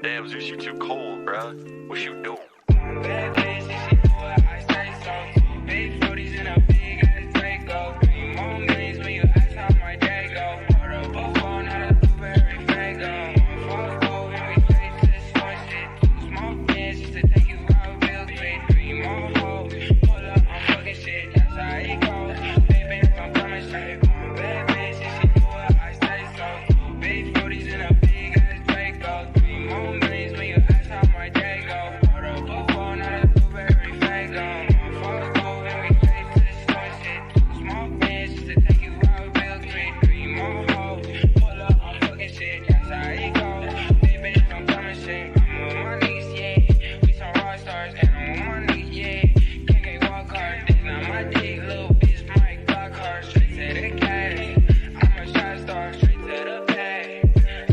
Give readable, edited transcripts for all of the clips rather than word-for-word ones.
Damn, Zeus, you too cold, bruh. What you doing? Bad bitch, and she do what I say so. 2 big 40s and a big ass Draco. 3 more millions when you ask how my day go. Order a buffalo, not a blueberry Fago. False gold and we straight to the smart shit. 2 small bands just to take you out real quick. 3 more hoes, pull up, I'm fucking shit. That's how it goes. Baby, I'm coming straight. Bad bitch, and she do what I say so. 2 big 40s and a big ass Draco. 3 more millions when you ask how my day go. Order a buffalo, not a blueberry Fago. False gold and we straight to the smart shit. 2 small bands just to take you out real quick. 3 more hoes, pull up, I'm fucking shit. That's how it goes. Baby, I'm coming straight. I'm on my knees, yeah. We some rock stars and I'm on my knees, yeah. Can't walk hard, this not my dick, little bitch, my Glock hard. Straight to the cash. I'm a shot star, straight to the bag.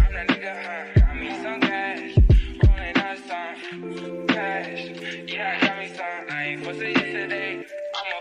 I'm that nigga, huh? Got me some cash. Rolling out some cash. Yeah, I got me some. I ain't supposed to yesterday. I'm a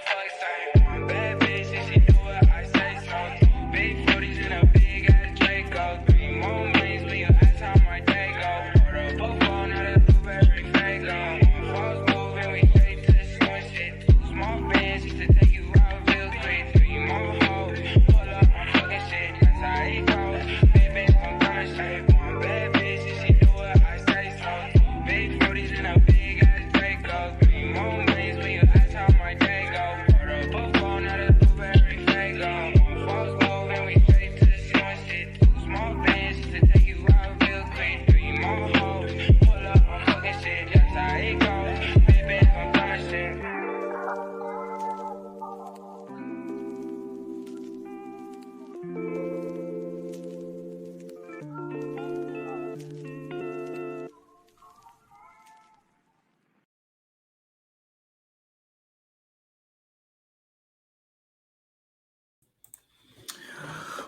fuck sign. Bad bitch, and she do what I say so. 2 big 40s and a big ass Draco. 3 more millions when you ask how my day go. Order a buffalo, not a blueberry Fago. False move and we straight to the smart shit. 2 small bands just to take you out real quick. 3 more hoes, pull up, I'm fucking shit. That's how it goes. Baby, I'm coming straight. Bad bitch, and she do what I say so. 2 big 40s and a big ass Draco. 3 more millions when you ask how my day go. Order a buffalo, not a blueberry Fago. False move and we straight to the smart shit. 2 small bands just to take you out real quick. 3 more hoes, pull up, I'm fucking shit. That's how it goes. Baby, I'm coming straight.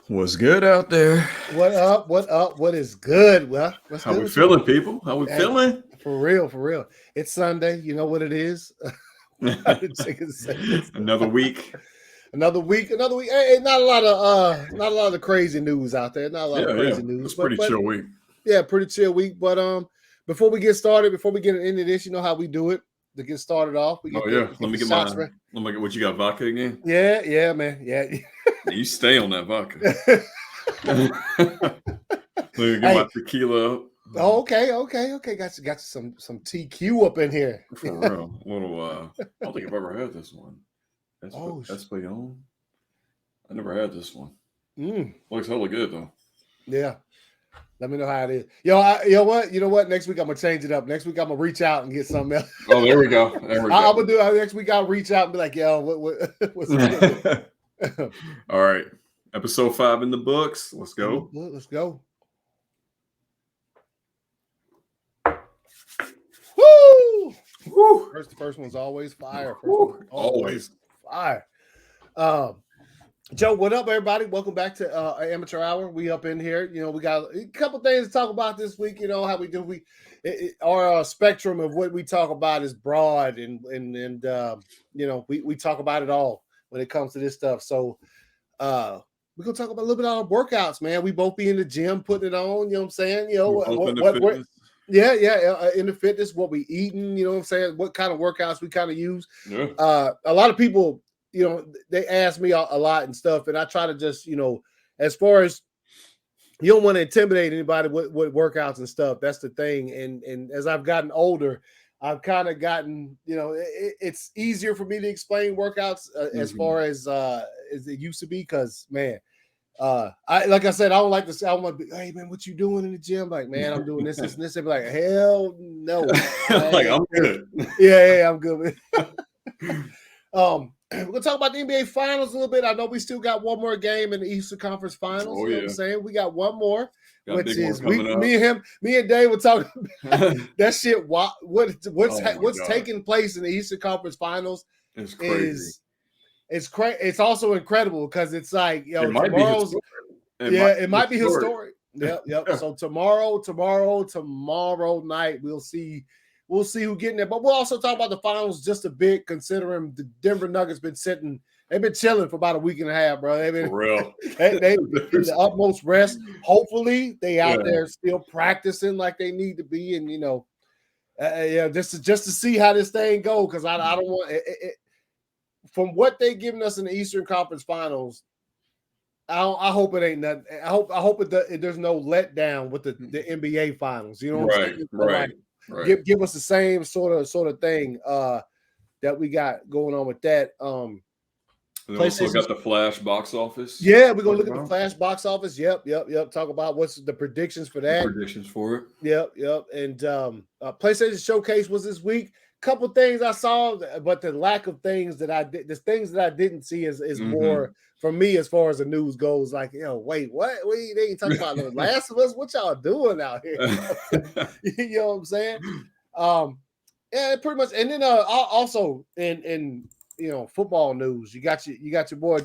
What's good out there? What up? What up? What is good? Well, what's How good we with you? feeling, people? How we Hey. feeling? For real, for real. It's Sunday. You know what it is. Chicken sandwich. Another week. Another week. Hey, not a lot of crazy news out there. Not a lot of crazy news. It's pretty chill week. Yeah, pretty chill week. But before we get started, before we get into this, you know how we do it. To get started off, we get Let me get shots mine. ready. Let me get what you got, vodka again? Yeah, man. Yeah. You stay on that vodka. Let me get my tequila up. Oh, okay. Got you some TQ up in here. For real. I don't think I've ever had this one. Espeon. I never had this one. Looks hella good though. Yeah. Let me know how it is. You know what? Next week I'm gonna change it up. Next week I'm gonna reach out and get something else. Oh, there we go. I'm gonna do it next week. I'll reach out and be like, what's All right. Episode 5 in the books. Let's go. Let's go. Woo! Woo! The first one's always fire. Always fire. Joe, what up, everybody? Welcome back to Amateur Hour. We up in here. You know, we got a couple things to talk about this week. You know how we do. Our spectrum of what we talk about is broad, and you know we talk about it all when it comes to this stuff. So we're gonna talk about a little bit about our workouts, man. We both be in the gym putting it on. You know what I'm saying? You know in the fitness, what we eating. You know what I'm saying? What kind of workouts we kind of use. Yeah. A lot of people, you know, they ask me a lot and stuff, and I try to just, you know, as far as you don't want to intimidate anybody with workouts and stuff. That's the thing. And as I've gotten older, I've kind of gotten, you know, it's easier for me to explain workouts as far as it used to be, because man, like I said, I don't like to say, I want to be, hey man, what you doing in the gym? Like, man, I'm doing this and this. They'd be like, hell no. Like, I'm good. Yeah, I'm good. We're gonna talk about the NBA Finals a little bit. I know we still got one more game in the Eastern Conference Finals. Oh, you know what I'm saying? We got one more, which is me and Dave were talking about that shit. What's taking place in the Eastern Conference Finals is crazy. It's also incredible because it's like, you know, it might be historic. Yep. So tomorrow night we'll see we'll see who getting there. But we'll also talk about the finals just a bit, considering the Denver Nuggets they've been chilling for about a week and a half, bro. They've been For real. they in the utmost rest. Hopefully, they out there still practicing like they need to be, and just to see how this thing go, because I don't want it. From what they giving us in the Eastern Conference Finals, I hope it ain't nothing. I hope there's no letdown with the NBA Finals. You know what I'm saying? Right. Give us the same sort of thing that we got going on with that. And also got the Flash box office. Yeah, we're gonna look at the Flash box office. Yep. Talk about what's the predictions for that. Predictions for it. Yep. And PlayStation Showcase was this week. Couple things I saw, but the lack of things that I did, the things that I didn't see is more for me as far as the news goes. Like, wait, what? They ain't talking about The Last of Us. What y'all doing out here? You know what I'm saying? Yeah, pretty much. And then also in football news, you got your boy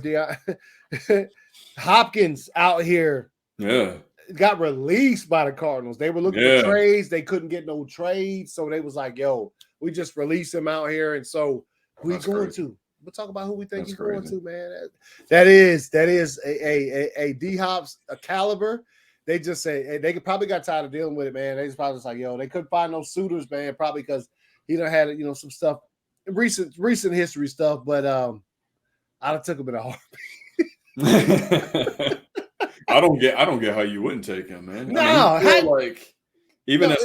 Hopkins out here. Yeah. Got released by the Cardinals. They were looking for trades. They couldn't get no trades. So they was like, yo, we just release him out here. And so we'll talk about who we think he's going to, man. That is a D-Hop's a caliber. They just say they probably got tired of dealing with it, man. They just probably like, yo, they couldn't find no suitors, man, probably because he done had, some stuff, recent history stuff, but I took him in a heartbeat. I don't get how you wouldn't take him, man. No, as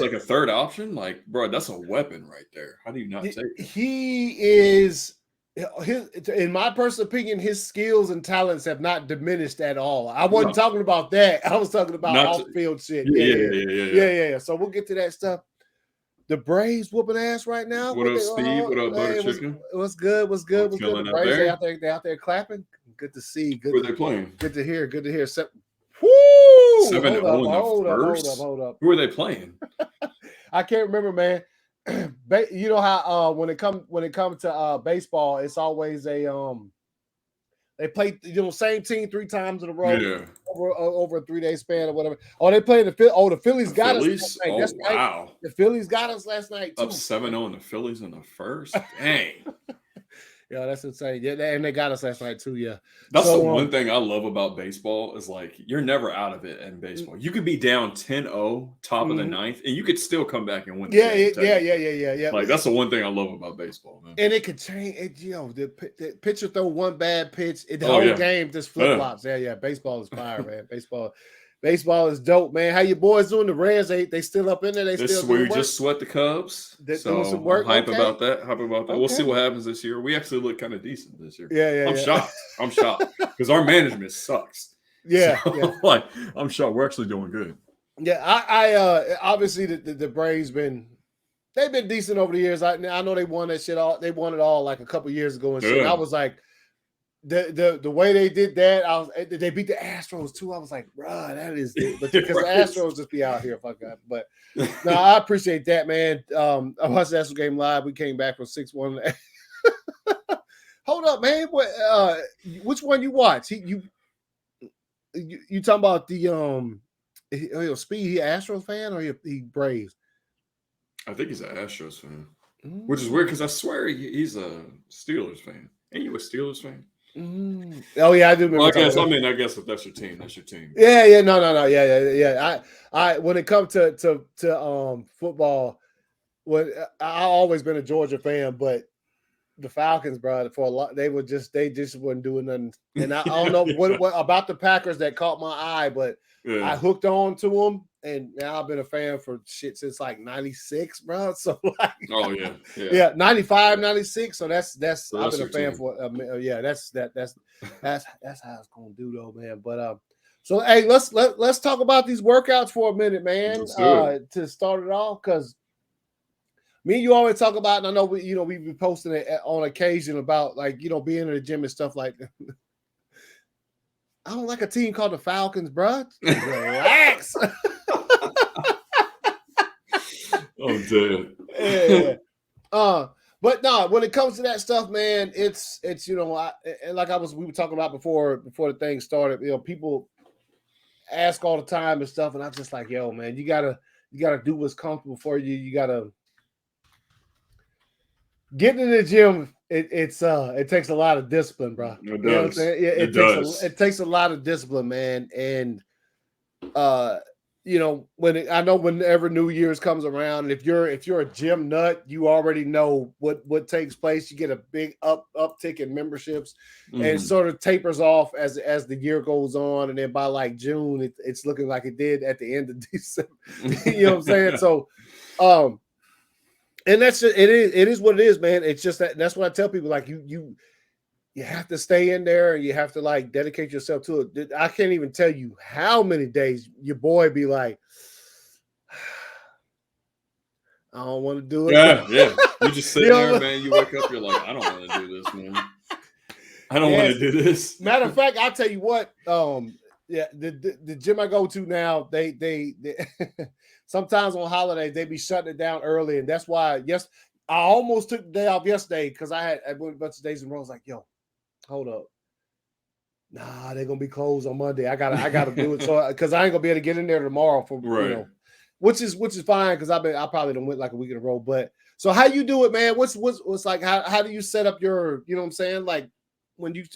like a third option, like, bro, that's a weapon right there. How do you not take him? He is, in my personal opinion, his skills and talents have not diminished at all. I wasn't talking about that. I was talking about off-field shit. Yeah. So we'll get to that stuff. The Braves whooping ass right now. What up, Steve? What up, Butter Chicken? What's good? The Braves they out there clapping. Good to see. Good. Who are they playing? Good to hear. Woo! 7-0 Hold up. Who are they playing? I can't remember, man. You know how when it comes to baseball, it's always a they play same team 3 times in a row over a 3-day span or whatever. Oh, they played the Phillies got us last night. That's right. Wow. The Phillies got us last night too. Up 7-0 in the Phillies in the first. Dang. Yeah, that's insane. Yeah, and they got us last night too. Yeah, that's the one thing I love about baseball is like you're never out of it in baseball. You could be down 10-0, top of the ninth, and you could still come back and win. Yeah. Like that's the one thing I love about baseball, man. And it could change. The pitcher throw one bad pitch, the whole game just flip flops. Yeah. Baseball is fire, man. Baseball is dope, man. How your boys doing? The Reds, they still up in there. They still doing work? Just sweat the Cubs. They're doing some work. I'm hype about that. Okay. We'll see what happens this year. We actually look kind of decent this year. Yeah. I'm shocked because our management sucks. Yeah. I'm shocked. We're actually doing good. Yeah, I obviously the Braves they've been decent over the years. I know they won that shit all. They won it all like a couple years ago and shit. And I was like, the way they did that, they beat the Astros too. I was like, bruh, that is because the Astros just be out here, fuck that. But no, I appreciate that, man. I watched the Astros game live. We came back from 6-1. Hold up, man. What? Which one you watch? You talking about the Speed? He Astros fan or he Braves? I think he's an Astros fan, which is weird because I swear he's a Steelers fan. Ain't you a Steelers fan? Oh yeah, I do. Well, I guess if that's your team, that's your team. Yeah. No. Yeah. I when it comes to football, I always been a Georgia fan, but the Falcons, bro, for a lot, they just wasn't doing nothing. And I don't know what about the Packers that caught my eye, but I hooked on to them. And now I've been a fan for shit since like 96, bro. So like, 95, 96. So that's I've been a fan for. That's how it's gonna do though, man. But so hey, let's talk about these workouts for a minute, man. To start it off, because me and you always talk about, and I know we've been posting it on occasion about like being in the gym and stuff like that. I don't like a team called the Falcons, bro. Relax. Oh, dude. Yeah. But no, when it comes to that stuff, man, it's we were talking about before the thing started. People ask all the time and stuff, and I'm just like, yo, man, you gotta do what's comfortable for you. You gotta getting in the gym, it takes a lot of discipline, bro. It does. You know what I'm saying? It does. It takes a lot of discipline, man. And whenever New Year's comes around, if you're a gym nut, you already know what takes place. You get a big uptick in memberships, and it sort of tapers off as the year goes on, and then by like June, it's looking like it did at the end of December. You know what I'm saying? So, and that's just, it is what it is, man. It's just that's what I tell people, like you have to stay in there and you have to like dedicate yourself to it. I can't even tell you how many days your boy be like, I don't want to do it. Yeah. You just sit there, man. You wake up, you're like, I don't want to do this, man. I don't want to do this. Matter of fact, I'll tell you what. The gym I go to now, they sometimes on holidays they be shutting it down early, and that's why. Yes, I almost took the day off yesterday because I went a bunch of days in a row. I was like, yo, hold up. Nah, they're gonna be closed on Monday. I gotta do it. So because I ain't gonna be able to get in there tomorrow for which is fine because I probably done went like a week in a row. But so how you do it, man? What's like how do you set up your, you know what I'm saying? Like when you're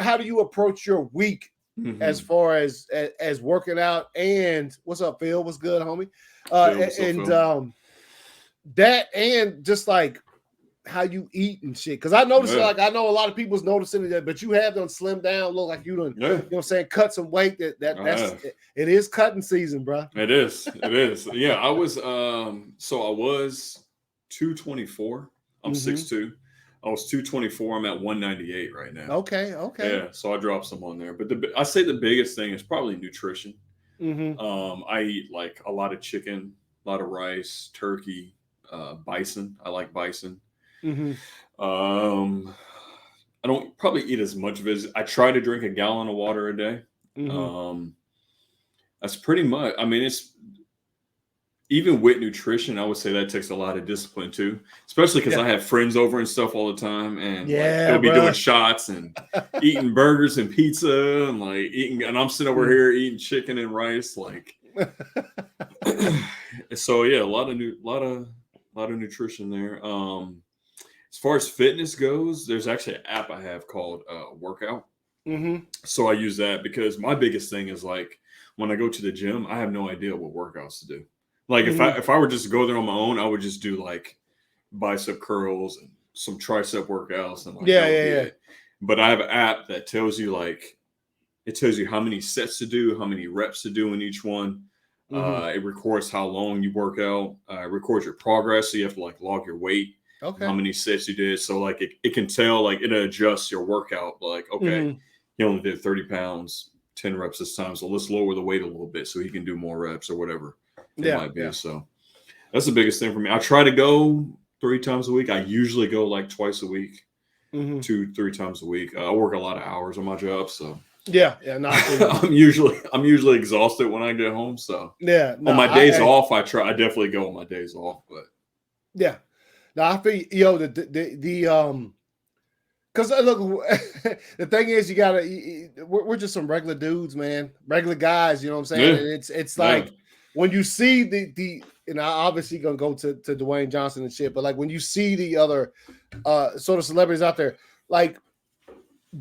how do you approach your week as far as working out? And what's up, Phil? What's good, homie? That and just like how you eat and shit. Because I noticed, like, I know a lot of people's noticing that, but you have done slim down, look like you done, you know what I'm saying, cut some weight. It is cutting season, bro. It is. Yeah, I was 224. I'm 6'2". I was 224. I'm at 198 right now. Okay. Yeah, so I dropped some on there. But I say the biggest thing is probably nutrition. I eat like a lot of chicken, a lot of rice, turkey, bison. I like bison. I don't probably eat as much as I try to drink a gallon of water a day. That's pretty much. I mean, it's even with nutrition, I would say that takes a lot of discipline too, especially because I have friends over and stuff all the time, and they'll be doing shots and eating burgers and pizza and like eating, and I'm sitting over here eating chicken and rice, like. So yeah, a lot of nutrition there. As far as fitness goes, there's actually an app I have called Workout. So I use that because my biggest thing is like when I go to the gym, I have no idea what workouts to do. Like if I were just to go there on my own, I would just do like bicep curls and some tricep workouts and like But I have an app that tells you how many sets to do, how many reps to do in each one. It records how long you work out. It records your progress, so you have to like log your weight. How many sets you did. So like it can tell, like it adjusts your workout. Like, okay, he only did 30 pounds, 10 reps this time. So let's lower the weight a little bit so he can do more reps or whatever it might be. So that's the biggest thing for me. I try to go 3 times a week. I usually go like twice a week, 2-3 times a week. I work a lot of hours on my job. So I'm usually exhausted when I get home. So on my days off, I definitely go on my days off, but now I feel because look, the thing is, you gotta. We're just some regular dudes, man, regular guys. You know what I'm saying? And it's like when you see the and I obviously gonna go to Dwayne Johnson and shit, but like when you see the other sort of celebrities out there, like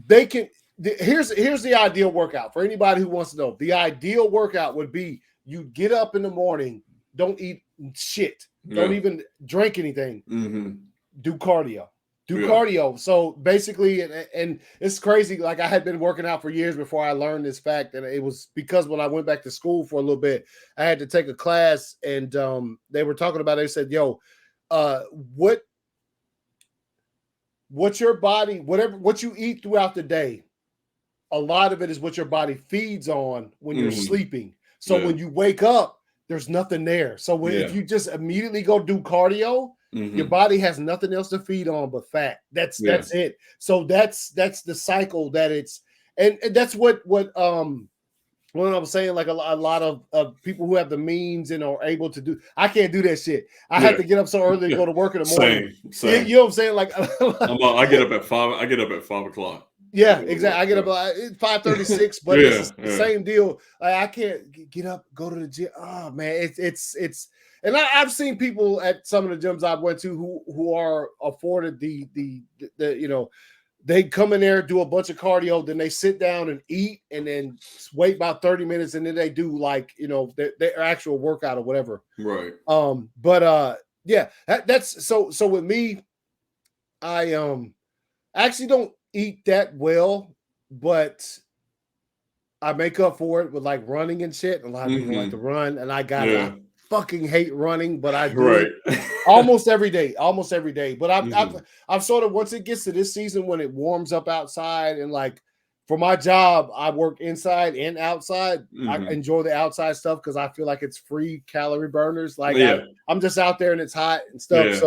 they can. Here's the ideal workout for anybody who wants to know. The ideal workout would be you get up in the morning, don't eat shit. Don't even drink anything. Do cardio. Cardio. So basically, and it's crazy. Like I had been working out for years before I learned this fact, and it was because when I went back to school for a little bit, I had to take a class, and they were talking about it. They said, "Yo, what's your body? What you eat throughout the day, a lot of it is what your body feeds on when you're sleeping. So when you wake up, there's nothing there. So if you just immediately go do cardio, your body has nothing else to feed on but fat. That's it. So that's the cycle that it's, and that's what I'm saying. Like a lot of people who have the means and are able to do. I can't do that shit. I have to get up so early to go to work in the morning. Same. You know what I'm saying? Like I get up at 5. I get up at 5 o'clock. Yeah, exactly. I get up at 5:36, but it's the same deal. Like, I can't get up, go to the gym. Oh man, it's and I've seen people at some of the gyms I've went to who are afforded the they come in there, do a bunch of cardio, then they sit down and eat, and then wait about 30 minutes, and then they do like their actual workout or whatever. Right. Yeah, that's so with me, I actually don't eat that well, but I make up for it with like running and shit. A lot of people like to run, and I fucking hate running, but I do it almost every day. But I've sort of, once it gets to this season when it warms up outside, and like for my job, I work inside and outside. I enjoy the outside stuff because I feel like it's free calorie burners. Like I'm just out there and it's hot and stuff.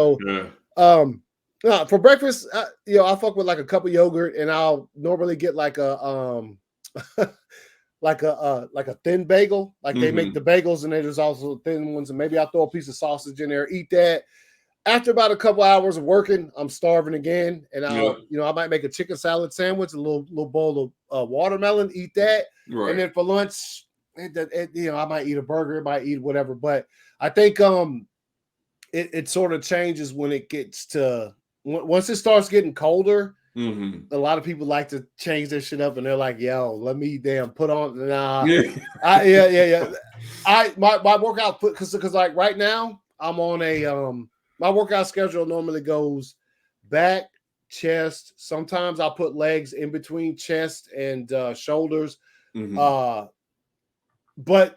For breakfast, I fuck with like a cup of yogurt, and I'll normally get like a like a thin bagel. Like they make the bagels, and there's also thin ones, and maybe I'll throw a piece of sausage in there, eat that. After about a couple hours of working, I'm starving again, and I might make a chicken salad sandwich, a little bowl of watermelon, eat that, and then for lunch, I might eat a burger, I might eat whatever. But I think it sort of changes when it gets to once it starts getting colder. A lot of people like to change their shit up, and they're like, "Yo, let me put on." Nah, my workout because like right now I'm on a my workout schedule normally goes back, chest. Sometimes I'll put legs in between chest and shoulders. But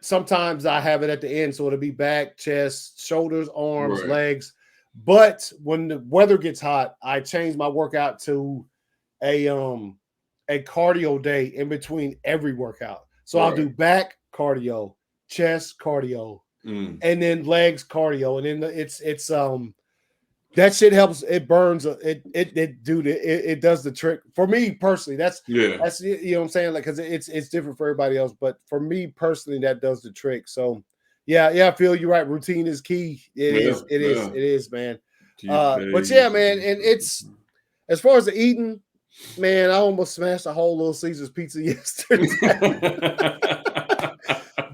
sometimes I have it at the end, so it'll be back, chest, shoulders, arms, legs. But when the weather gets hot, I change my workout to a cardio day in between every workout. So I'll do back cardio, chest cardio, and then legs cardio, and then it's that shit helps. It burns. It does the trick for me personally. That's what I'm saying. Like, because it's different for everybody else, but for me personally, that does the trick. So I feel you're right. Routine is key. It is, man. But yeah, man, and it's as far as the eating, man, I almost smashed a whole Little Caesars pizza yesterday.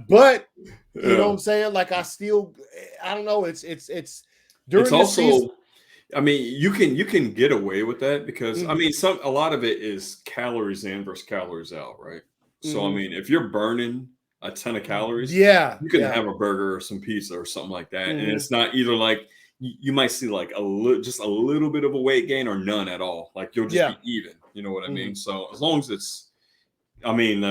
But you know what I'm saying? Like I don't know. It's during it's the also season. I mean, you can get away with that because I mean, a lot of it is calories in versus calories out, right? So I mean, if you're burning a ton of calories, you can have a burger or some pizza or something like that, and it's not either like you might see like just a little bit of a weight gain or none at all. Like you'll just be even. You know what I mean? So as long as it's, I mean,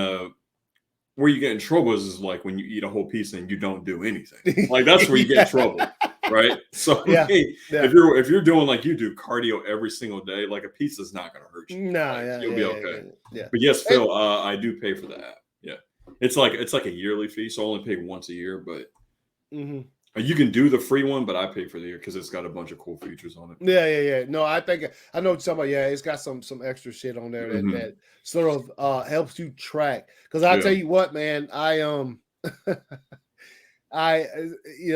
where you get in trouble is like when you eat a whole pizza and you don't do anything. Like that's where you get in trouble, right? So if you're doing like you do cardio every single day, like a pizza's not going to hurt you. You'll be okay. But yes, Phil, I do pay for the app. Yeah, it's like a yearly fee, so I only pay once a year, but. You can do the free one, but I pay for the year because it's got a bunch of cool features on it. Yeah. No, I think I know somebody. Yeah, it's got some extra shit on there that sort of helps you track. Because I tell you what, man, I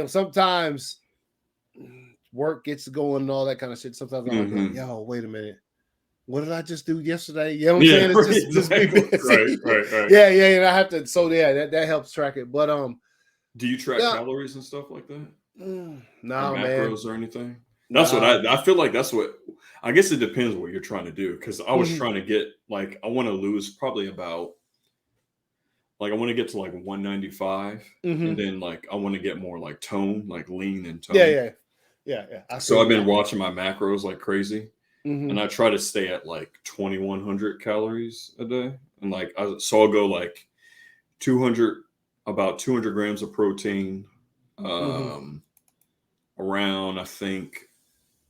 sometimes work gets going and all that kind of shit. Sometimes I'm like, yo, wait a minute. What did I just do yesterday? You know what I'm saying? It's just be busy. Right. Yeah. And I have to. So that helps track it. But do you track calories and stuff like that? No, macros or anything? That's what I feel like. That's what I guess it depends what you're trying to do. Because I was trying to get like I want to lose probably about like I want to get to like 195, and then like I want to get more like tone, like lean and tone. Yeah. So I've been watching my macros like crazy, and I try to stay at like 2,100 calories a day, and like so I'll go like 200. About 200 grams of protein, around, I think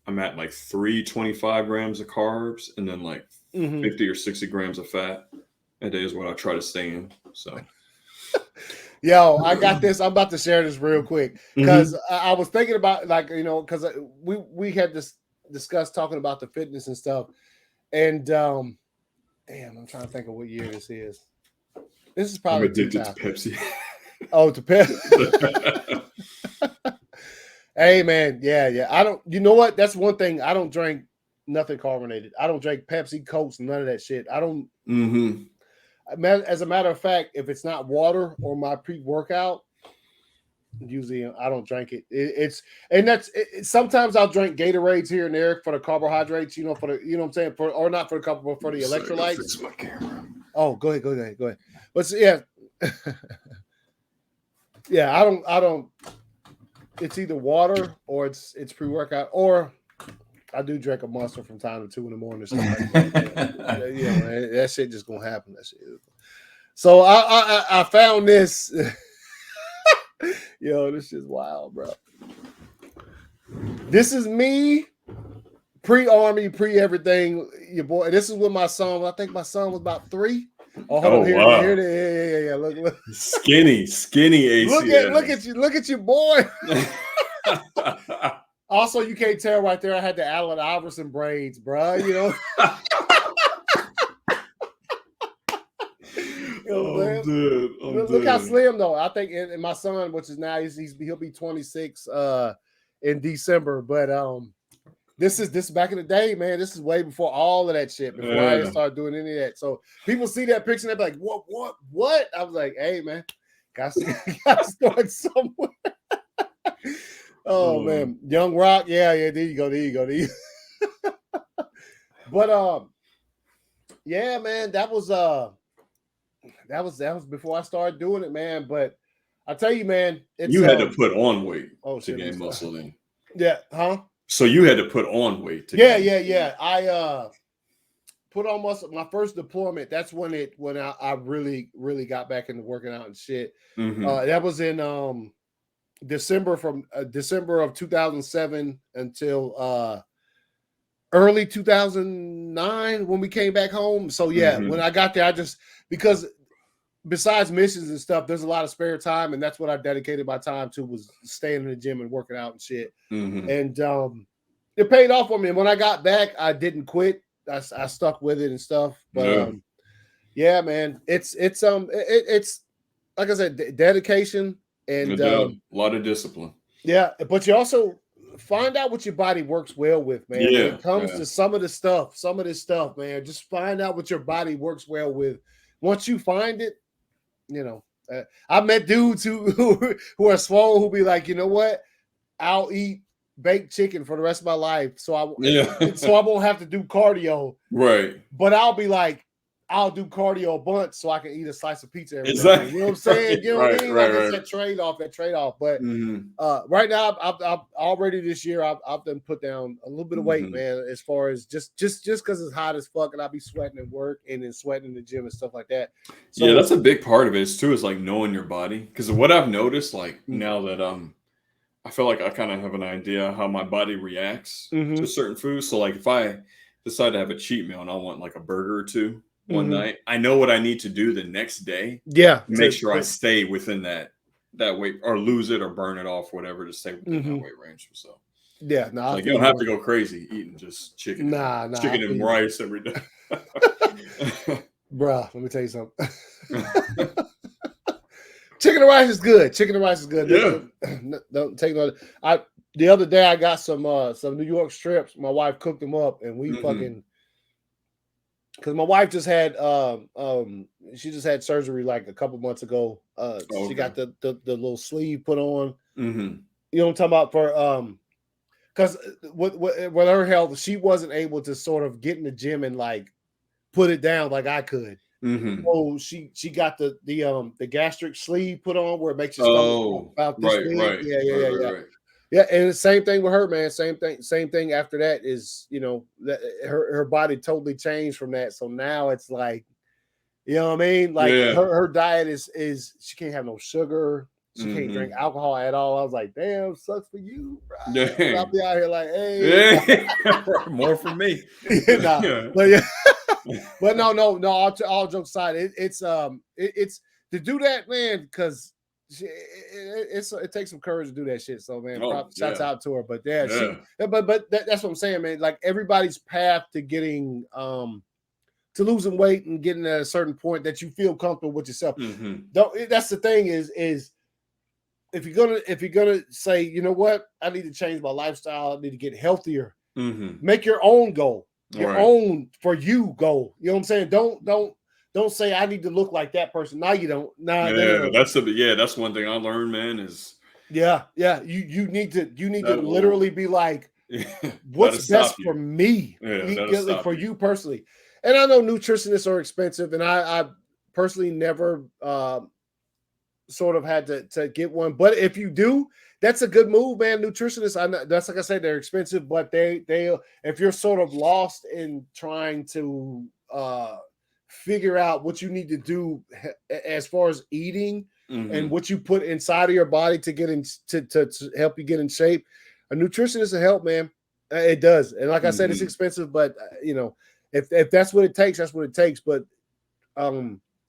I'm at like 325 grams of carbs, and then like 50 or 60 grams of fat a day is what I try to stay in. So, yo, I got this. I'm about to share this real quick because I was thinking about because we had this discussed talking about the fitness and stuff, and damn, I'm trying to think of what year this is. This is probably I'm addicted to Pepsi. Oh, to Pepsi. Hey, man. Yeah. I don't. You know what? That's one thing. I don't drink nothing carbonated. I don't drink Pepsi, Cokes, none of that shit. I don't. As a matter of fact, if it's not water or my pre-workout, Usually, I don't drink it. Sometimes I'll drink Gatorades here and there for the carbohydrates. For the what I'm saying, or not for the couple, but for the electrolytes. Fix my camera. Oh, go ahead. But yeah, yeah. I don't. It's either water or it's pre-workout, or I do drink a Monster from time to 2 in the morning or something like that. Man, that shit just gonna happen. That shit. So I found this. Yo, this is wild, bro. This is me, pre-army, pre-everything. Your boy. This is when my son. I think my son was about 3. Oh, hold on. Here. Yeah. Look. Skinny ACL. Look at your boy. Also, you can't tell right there. I had the Allen Iverson braids, bro. Look how slim though. I think, and my son, which is now he'll be 26 in December. But this is back in the day, man. This is way before all of that shit. Before I started doing any of that. So people see that picture and they're like, what? I was like, hey man, got to start somewhere. Oh man, Young Rock, yeah. There you go. But yeah, man, that was before I started doing it, man. But I tell you, man, you had to put on weight to gain muscle then. Yeah, huh? So you had to put on weight to yeah. I put on muscle. My first deployment. That's when I really got back into working out and shit. Mm-hmm. That was in December of 2007 until early 2009 when we came back home. So yeah, when I got there, because besides missions and stuff, there's a lot of spare time, and that's what I dedicated my time to, was staying in the gym and working out and shit. And it paid off for me. And when I got back, I didn't quit. I stuck with it and stuff. But yeah, man, it's like I said, dedication. And a lot of discipline. Yeah, but you also find out what your body works well with, man. Yeah, when it comes to some of this stuff, man, just find out what your body works well with. Once you find it, I met dudes who are swole who be like, you know what, I'll eat baked chicken for the rest of my life, so I won't have to do cardio. Right. But I'll be like, I'll do cardio a bunch so I can eat a slice of pizza every day. Exactly. You know what I'm saying? You know what I mean? Right. It's that trade-off. But right now, I've already this year, I've done put down a little bit of weight, man, as far as just because it's hot as fuck and I'll be sweating at work and then sweating in the gym and stuff like that. So, yeah, that's a big part of it too, is like knowing your body. Because what I've noticed, like now that I feel like I kind of have an idea how my body reacts to certain foods. So like if I decide to have a cheat meal and I want like a burger or two one night, I know what I need to do the next day. Yeah. To make sure I stay within that weight, or lose it or burn it off, whatever, to stay within that weight range. So yeah, no, like you don't have to go crazy eating just chicken. Chicken and rice every day. Bruh, let me tell you something. Chicken and rice is good. Yeah. Don't take no. The other day I got some New York strips. My wife cooked them up, and we fucking. Because my wife just had she just had surgery like a couple months ago. She got the little sleeve put on. You know what I'm talking about? For because with her health, she wasn't able to sort of get in the gym and like put it down like I could. So she got the gastric sleeve put on where it makes your stomach about this big. Right. Yeah, and the same thing with her, man. Same thing after that is, that her body totally changed from that. So now it's like, you know what I mean? Like her diet is she can't have no sugar. She can't drink alcohol at all. I was like, damn, sucks for you, bro. I'll be out here like, hey. More for me. But no, all jokes aside, it's to do that, man, because it takes some courage to do that shit. So man, shouts out to her. But but that's what I'm saying, man. Like everybody's path to getting to losing weight and getting at a certain point that you feel comfortable with yourself. That's the thing is if you're gonna say, you know what, I need to change my lifestyle, I need to get healthier. Make your own goal, your own for you goal. You know what I'm saying? Don't say I need to look like that person. Now you don't. No. That's one thing I learned, man, is Yeah. You need to That will- literally be like, what's That'll best stop for you. me? Yeah, that'll stop For you. you personally. And I know nutritionists are expensive, and I personally never sort of had to get one. But if you do, that's a good move, man. Nutritionists, I know that's like I said, they're expensive, but they if you're sort of lost in trying to figure out what you need to do as far as eating and Mhm. what you put inside of your body to get in to help you get in shape, a nutritionist will help, man. It does, and like I said, it's Mhm. expensive, but you know, if that's what it takes, that's what it takes. But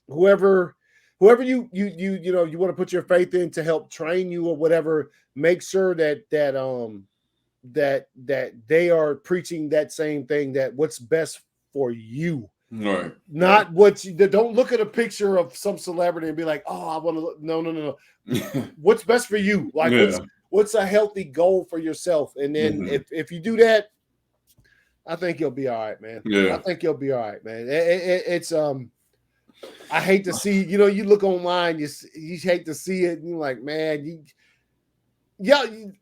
whoever you know you want to put your faith in to help train you or whatever, make sure that they are preaching that same thing, that what's best for you, Right. not what you don't look at a picture of some celebrity and be like, oh, I want to look. No. Right. What's best for you? Like Yeah. what's a healthy goal for yourself? And then Mhm. if you do that, I think you'll be all right, man. I Yeah. think you'll be all right, man. It's I hate to see, you know, you look online, you hate to see it, and you're like, man,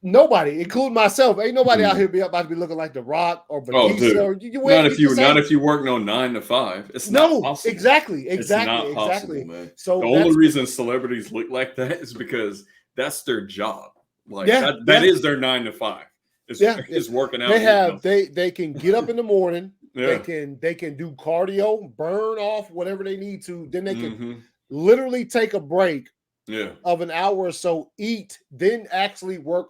nobody, including myself, ain't nobody out Mhm. here about to be looking like The Rock or Oh, Batista. Or dude. you Not you if you just not ain't. if you work no 9 to 5. It's not No, possible. exactly, It's not possible, man. The So only that's reason celebrities look like that is because that's their job. Like yeah, that is their 9 to 5. It's yeah. is working out. They And eating have healthy. they can get up in the morning. Yeah. They can do cardio, burn off whatever they need to. Then they can Mhm. literally take a break Yeah. of an hour or so, eat, then actually work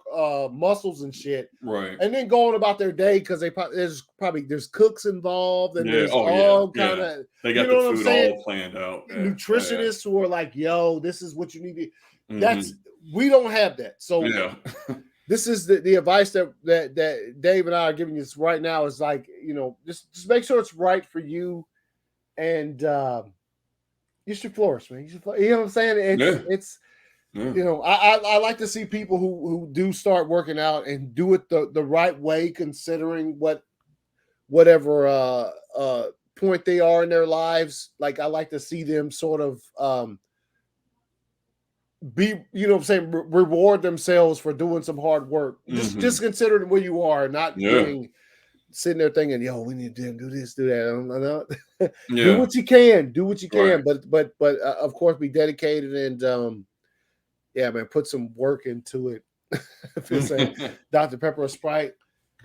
muscles and shit, Right. and then go on about their day because there's cooks involved and Yeah. there's Oh yeah. all kind Yeah. of, They you got know the what I'm food saying, all planned out. Yeah. Yeah. nutritionists who are like, yo, this is what you need to. That's Mhm. we don't have that. So Yeah. this is the advice that Dave and I are giving you right now is like, you know, just make sure it's right for you, and you should flourish, man. You know what I'm saying? Yeah. It's Yeah. you know, I like to see people who do start working out and do it the right way, considering whatever point they are in their lives. Like I like to see them sort of be, you know what I'm saying, reward themselves for doing some hard work. Mhm. Just considering where you are, not Yeah. sitting there thinking, yo, we need to do this, do that. I don't know. Do Yeah. what you can, do what you Right. can, but of course be dedicated and yeah, man, put some work into it. If it's a Dr. Pepper or Sprite,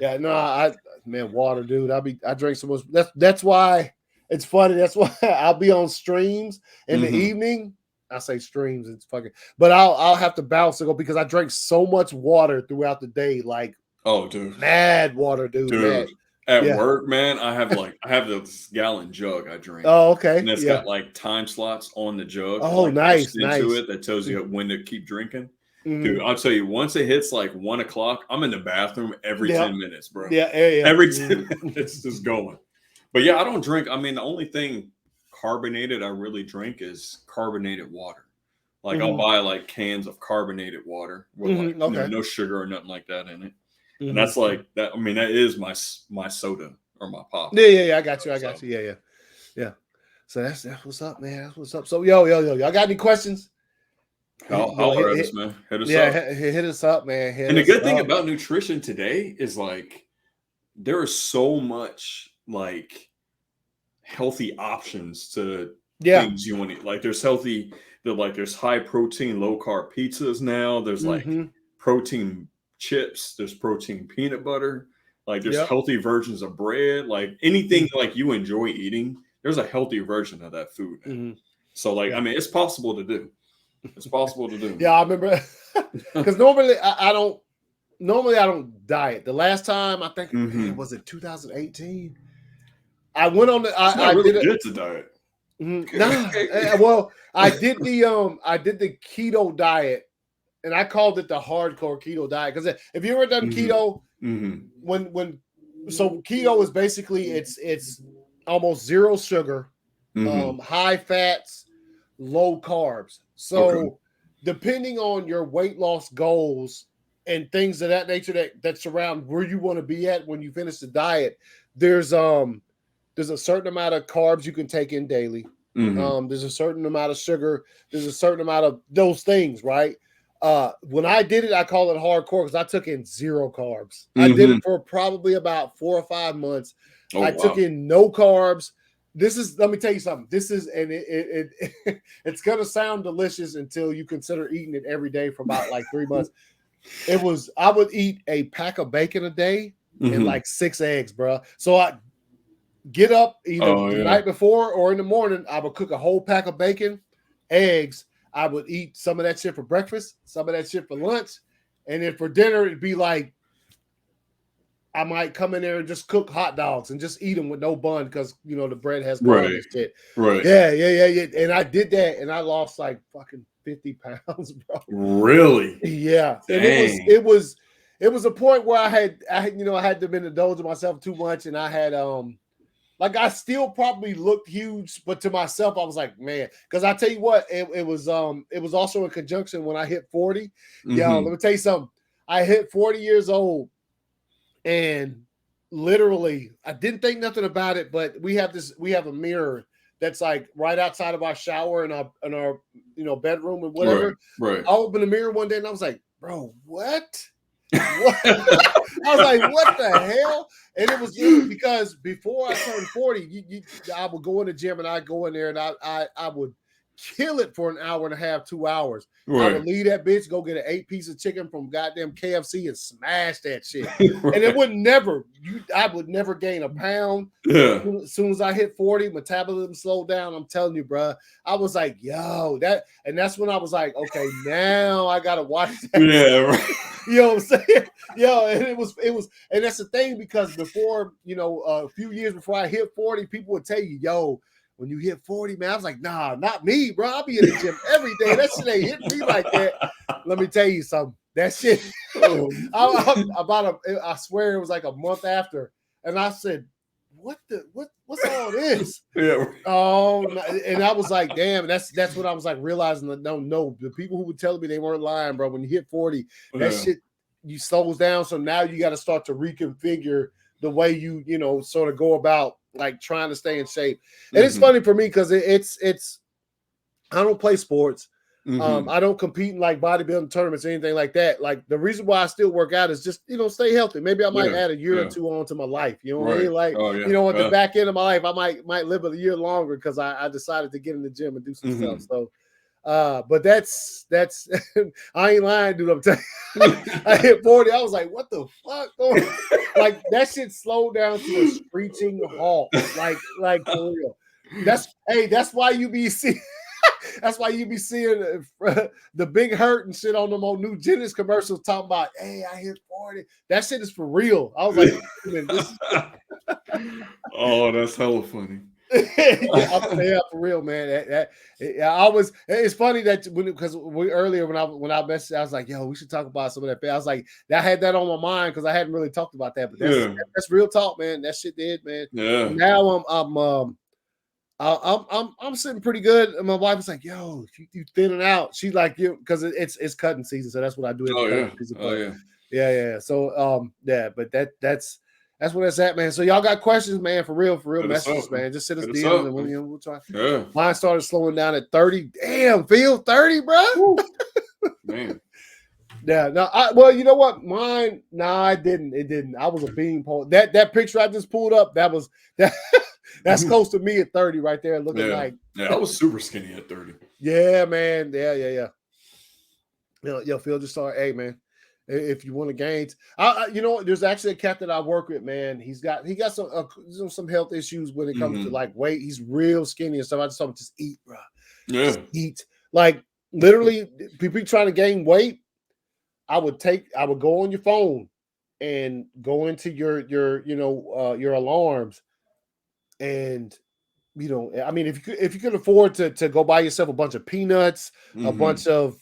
yeah, no, man, water, dude. I drink so much. That's why it's funny. That's why I'll be on streams in the Mhm. evening. I say streams, it's fucking, but I'll have to bounce to go because I drink so much water throughout the day, like Oh, dude. mad water, dude. Mad. Dude, at Yeah. work, man, I have this gallon jug I drink, Oh, and okay. it's Yeah. got like time slots on the jug, Oh, like etched nice, into nice. it that tells you when to keep drinking. Mhm. Dude, I'll tell you, once it hits like 1 o'clock, I'm in the bathroom every Yeah. 10 minutes, bro. Yeah. Every 10 Mhm. minutes just going. But yeah, I don't drink. I mean, the only thing carbonated I really drink is carbonated water. Like I'll Mhm. buy like cans of carbonated water with like Mhm. Okay. no sugar or nothing like that in it. And Mhm. that's like that. I mean, that is my soda or my pop. Yeah. I got you. I got So you. Yeah. So that's what's up, man. That's what's up. So yo, y'all got any questions? You know, holler at us, man. Hit us yeah, up. hit us up, man. Hit And the us good thing up. about nutrition today is like there is so much like healthy options to Yeah. things you want to eat. Like there's high protein, low carb pizzas now. There's like Mm-hmm. protein chips, there's protein peanut butter, like there's Yep. healthy versions of bread, like anything like you enjoy eating, there's a healthy version of that food now. Mm-hmm. So like Yeah. I mean it's possible to do. It's possible to do. Yeah, I remember because normally I don't diet. The last time I think, man, Mhm. was it 2018? I went on the It's not I did really it. good to diet. Nah, well, I did the keto diet, and I called it the hardcore keto diet because if you ever done Mhm. keto, Mhm. when so keto is basically it's almost zero sugar, Mhm. high fats, low carbs. Okay. So depending on your weight loss goals and things of that nature that surround where you want to be at when you finish the diet, there's a certain amount of carbs you can take in daily. Mhm. There's a certain amount of sugar. There's a certain amount of those things, right? When I did it, I call it hardcore because I took in 0 carbs. I did it for probably about 4 or 5 months. I took in no carbs. Let me tell you something. This is, and it's gonna sound delicious until you consider eating it every day for about like 3 months. I would eat a pack of bacon a day and like 6 eggs, bro. So I get up either the night before or in the morning. I would cook a whole pack of bacon, eggs. I would eat some of that shit for breakfast, some of that shit for lunch, and then for dinner it'd be like I might come in there and just cook hot dogs and just eat them with no bun because the bread has carbs and shit. Right. Yeah. And I did that and I lost like fucking 50 pounds, bro. Really? Yeah. Dang. And it was a point where I had to been indulging myself too much, and I had like I still probably looked huge, but to myself I was like, man, because I tell you what, it was also in conjunction when I hit 40. Yo, let me tell you something. I hit 40 years old. And literally, I didn't think nothing about it, but we have a mirror that's like right outside of our shower in our bedroom and whatever. Right. I opened the mirror one day and I was like, bro, what? What? I was like, what the hell? And it was because before I turned 40, I would go in the gym and I'd go in there and I would kill it for an hour and a half, 2 hours. I would leave that bitch, go get an 8-piece of chicken from goddamn KFC and smash that shit. And it would I would never gain a pound. Yeah. As soon as I hit 40, metabolism slowed down. I'm telling you, bro. I was like, yo, that's when I was like, okay, now I gotta watch that. Yeah, right. You know what I'm saying? Yo, and it was, and that's the thing because before, a few years before I hit 40, people would tell you, yo, when you hit 40, man, I was like, nah, not me, bro. I'll be in the gym every day. That shit ain't hitting me like that. Let me tell you something. That shit, I swear it was like a month after. And I said, what's all this? Yeah. Oh, and I was like, damn, that's what I was like realizing that no, the people who were telling me they weren't lying, bro. When you hit 40, that shit, you slows down. So now you got to start to reconfigure the way you sort of go about like trying to stay in shape. And it's funny for me because it's I don't play sports. I don't compete in like bodybuilding tournaments or anything like that. Like the reason why I still work out is just stay healthy. Maybe I might add a year or two on to my life. You know what I mean? Like at the back end of my life, I might live a year longer because I decided to get in the gym and do some stuff. So but that's I ain't lying, dude. I'm telling you, I hit 40. I was like, what the fuck? Like that shit slowed down to a screeching halt. Like for real. That's why you be seeing that's why you be seeing the Big Hurt and shit on them old new Genesis commercials talking about, hey, I hit 40. That shit is for real. I was like, man, oh, that's hella funny. Yeah, for real, man. It's funny that because earlier when I messaged, I was like, yo, we should talk about some of that. I was like, I had that on my mind because I hadn't really talked about that. But that's real talk, man. That shit did, man. Yeah. And now I'm sitting pretty good. And my wife was like, yo, you thinning out. She's like, because it's cutting season, so that's what I do. Yeah. So but that's where that's at, man. So y'all got questions, man, for real messages, man. Just send us DMs and we'll try. Yeah. Mine started slowing down at 30. Damn, Phil, 30, bro. Man. Yeah, no, you know what? Mine, I didn't. It didn't. I was a bean pole. That picture I just pulled up, that's close to me at 30 right there, looking like. Yeah, I was super skinny at 30. Yeah, man. Yeah. Yo, Phil just started, hey, man. If you want to gain, there's actually a cat that I work with, man. He got some health issues when it comes to like weight. He's real skinny and stuff. I just told him just eat, bro. Yeah, just eat. Like literally, people trying to gain weight. I would go on your phone and go into your alarms, and I mean, if you could afford to go buy yourself a bunch of peanuts, a bunch of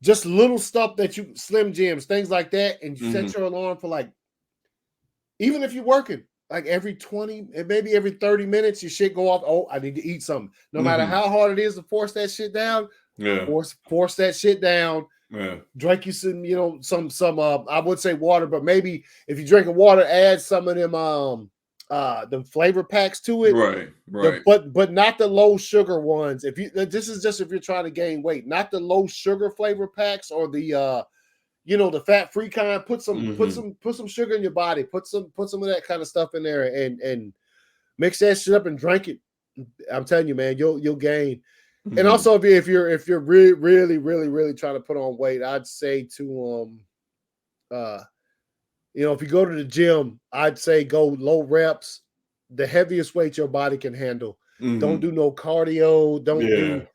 just little stuff that you Slim Jims, things like that, and you set your alarm for like, even if you're working, like every 20 and maybe every 30 minutes, your shit go off. Oh, I need to eat something. No matter how hard it is to force that shit down, force that shit down. Yeah. Drink you some I would say water, but maybe if you're drinking water, add some of them the flavor packs to it. Right. But not the low sugar ones. If you're trying to gain weight, not the low sugar flavor packs or the the fat free kind. Put some sugar in your body. Put some of that kind of stuff in there and mix that shit up and drink it. I'm telling you, man, you'll gain. And also, if you're really trying to put on weight, I'd say to if you go to the gym, I'd say go low reps, the heaviest weight your body can handle. Don't do no cardio. Don't do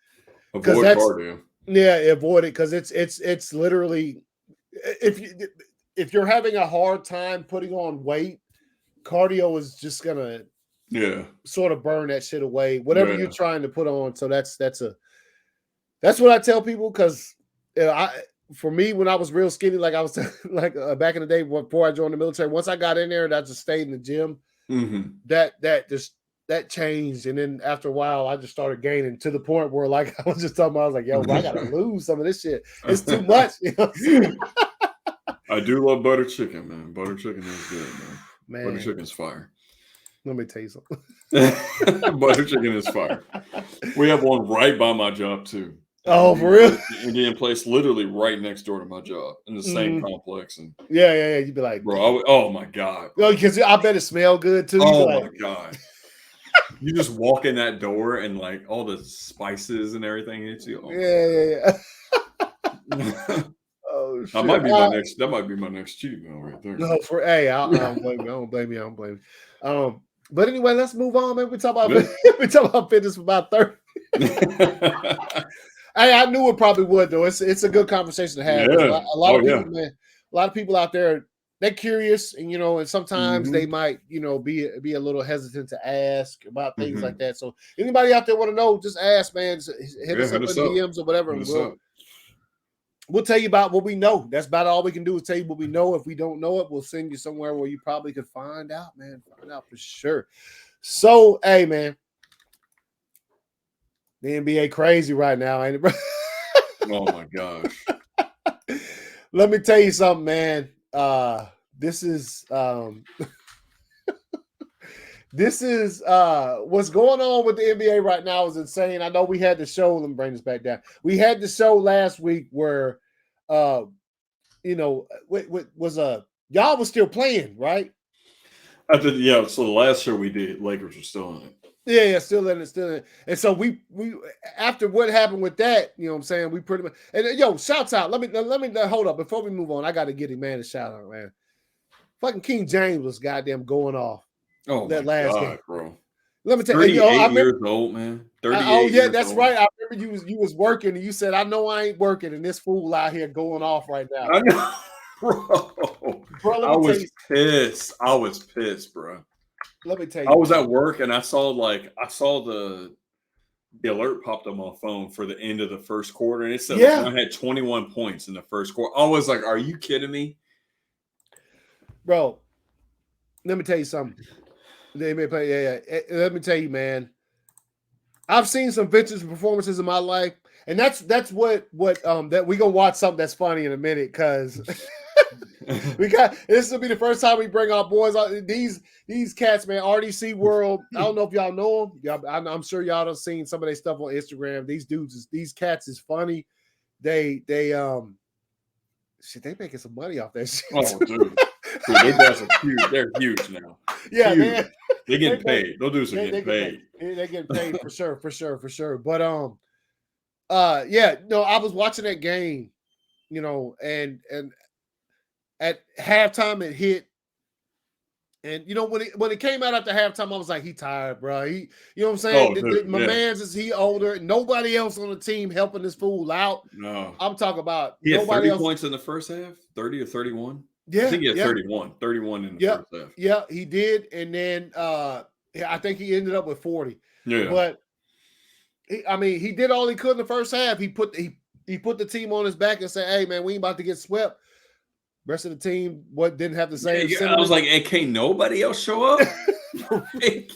avoid cardio. Yeah, avoid it because it's literally if you're having a hard time putting on weight, cardio is just gonna sort of burn that shit away. Whatever you're trying to put on. So that's what I tell people because for me, when I was real skinny, like I was back in the day before I joined the military, once I got in there and I just stayed in the gym, that changed. And then after a while, I just started gaining to the point where, like I was just talking about, I was like, yo, I gotta lose some of this shit. It's too much. I do love butter chicken, man. Butter chicken is good, man. Butter chicken's fire. Let me tell you something. Butter chicken is fire. We have one right by my job too. Oh, for real? Indian place, literally right next door to my job in the same complex. And yeah. You'd be like, bro, oh my god. No, because I bet it smell good too. Oh my god. You just walk in that door and like all the spices and everything hits you. Oh, yeah. Oh shit. That might be my next cheat meal right there. No, I don't blame you. But anyway, let's move on, man. We talk about fitness for about 30. I knew it probably would though. It's a good conversation to have. Yeah. A lot of people, man. A lot of people out there, they're curious, and and sometimes they might, be a little hesitant to ask about things like that. So anybody out there want to know, just ask, man. Just hit us up in DMs or whatever. We'll tell you about what we know. That's about all we can do is tell you what we know. If we don't know it, we'll send you somewhere where you probably could find out, man. Find out for sure. So, hey, man. The NBA crazy right now, ain't it, bro? Oh my gosh. Let me tell you something, man. This is what's going on with the NBA right now is insane. I know we had the show. Let me bring this back down. We had the show last week where y'all was still playing, right? So the last show we did, Lakers were still in it. Yeah, still in it. And so we after what happened with that, you know what I'm saying? We pretty much shouts out. Let me hold up before we move on. I got to get him, man, a shout out, man. Fucking King James was goddamn going off. Oh, that my last God, game, bro. Let me tell you, I remember, years old, man. 38 oh yeah, that's old. right. I remember you was working, and you said, "I know I ain't working," and this fool out here going off right now. I know, bro. I was pissed. I was pissed, bro. Let me tell you, I was at work and I saw the alert popped on my phone for the end of the first quarter, and it said I had 21 points in the first quarter. I was like, "Are you kidding me, bro?" Let me tell you something. Let me tell you, man. I've seen some vintage performances in my life, and that's what that we gonna watch something that's funny in a minute because this will be the first time we bring our boys out. These cats, man. RDC World. I don't know if y'all know them. I'm sure y'all done seen some of their stuff on Instagram. These cats is funny. They making some money off that shit. Oh, dude. They guys are huge. They're huge now. Yeah, huge. man. They getting paid. Those dudes are getting paid. They getting paid for sure. But I was watching that game, and at halftime it hit, and when it came out after halftime, I was like, he tired, bro. He, you know what I'm saying? My man's is he older. Nobody else on the team helping this fool out. No, I'm talking about he had nobody 30 else. Points in the first half, 30 or 31. Yeah, I think he had 31 in the first half. Yeah, he did, and then I think he ended up with 40. Yeah, but he did all he could in the first half. He put the team on his back and said, "Hey, man, we ain't about to get swept." Rest of the team didn't have the same. Yeah, I was like, "And can't nobody else show up?" The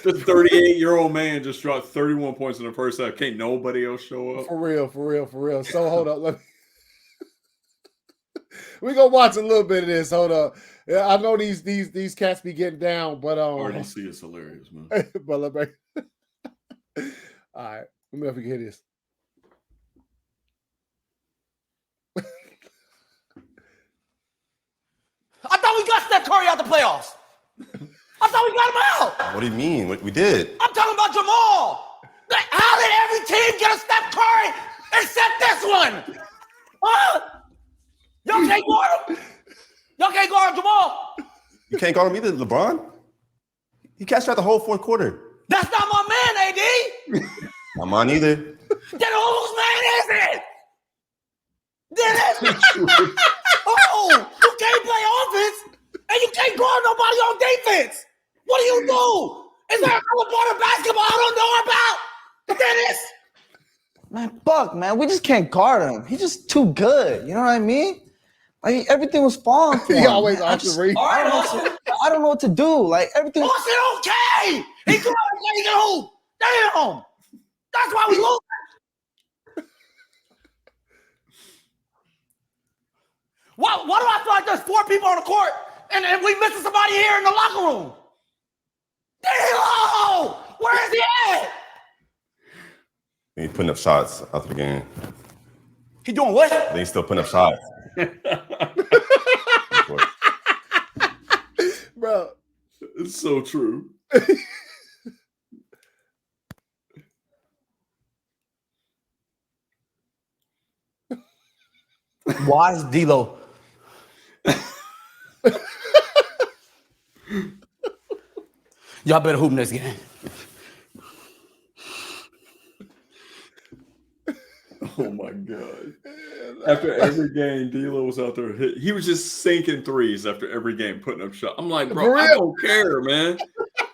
38-year-old man just dropped 31 points in the first half. Can't nobody else show up? For real. So hold up, We gonna watch a little bit of this. Hold up. Yeah, I know these cats be getting down, but RDC is hilarious, man. but all right, let me know if we can hear this. I thought we got Steph Curry out the playoffs. I thought we got him out. What do you mean? We did. I'm talking about Jamal. How did every team get a Steph Curry except this one? Huh? Y'all can't guard him. Y'all can't guard Jamal. You can't guard him either, LeBron. He cashed out the whole fourth quarter. That's not my man, AD. Not mine either. Then whose man is it? Then it's you can't play offense and you can't guard nobody on defense. What do? Is there another part of basketball I don't know about? Dennis? Man, fuck, man. We just can't guard him. He's just too good. You know what I mean? Like everything was falling for him. He always off the read. I don't know what to do. Like everything. Austin, okay. He can hoop. Damn. That's why we lose. Why do I feel like there's 4 people on the court and we missing somebody here in the locker room? Damn! Where is he at? He's putting up shots after the game. He doing what? Then he's still putting up shots. Bro, It's so true. Why is D'Lo? Y'all better hoop next game. Oh my god! After every game, D'Lo was out there. He was just sinking threes after every game, putting up shots. I'm like, bro, I don't care, man.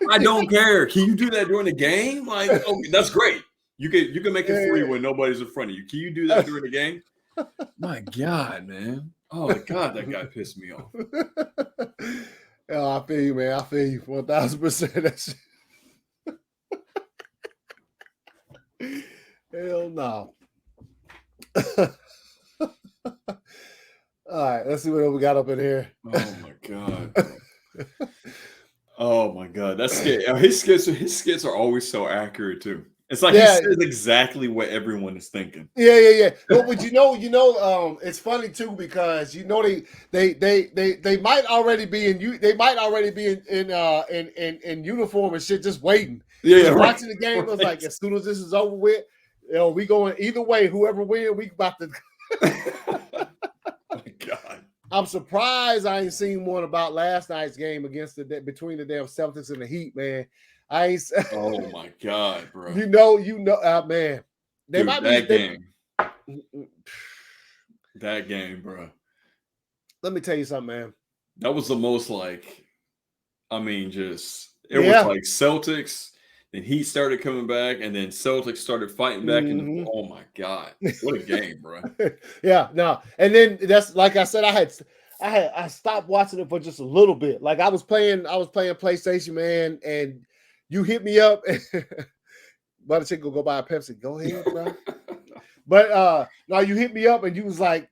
I don't care. Can you do that during the game? Like, okay, that's great. You can make a three when nobody's in front of you. Can you do that during the game? My God, man. Oh God, that guy pissed me off. Oh, I feel you, man. I feel you 1000%. Hell no. All right, let's see what we got up in here. Oh my God. Oh my God. That's scary. His skits are always so accurate too. It's like he says exactly what everyone is thinking. Yeah. But you know, it's funny too because they might already be in uniform and shit, just waiting. Yeah, watching the game. Right. I was like, as soon as this is over with, we going either way. Whoever wins, we about to. Oh my God. I'm surprised I ain't seen one about last night's game between the damn Celtics and the Heat, man. I ain't. Oh my God, bro. You know, man. They Dude, might that be game. That game, bro. Let me tell you something, man. That was the most was like Celtics, then Heat started coming back, and then Celtics started fighting back. And oh my God, what a game, bro. Yeah, no. And then that's like I said, I stopped watching it for just a little bit. Like I was playing PlayStation, man, and you hit me up. But chick go buy a Pepsi. Go ahead, bro. But no, you hit me up and you was like,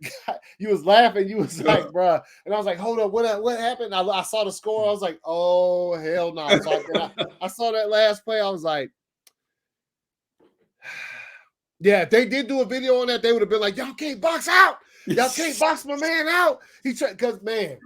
you was laughing. You was like, bro. And I was like, hold up, what happened? I saw the score. I was like, oh hell no. So I saw that last play. I was like, yeah, if they did do a video on that, they would have been like, y'all can't box out. Y'all can't box my man out. Because man,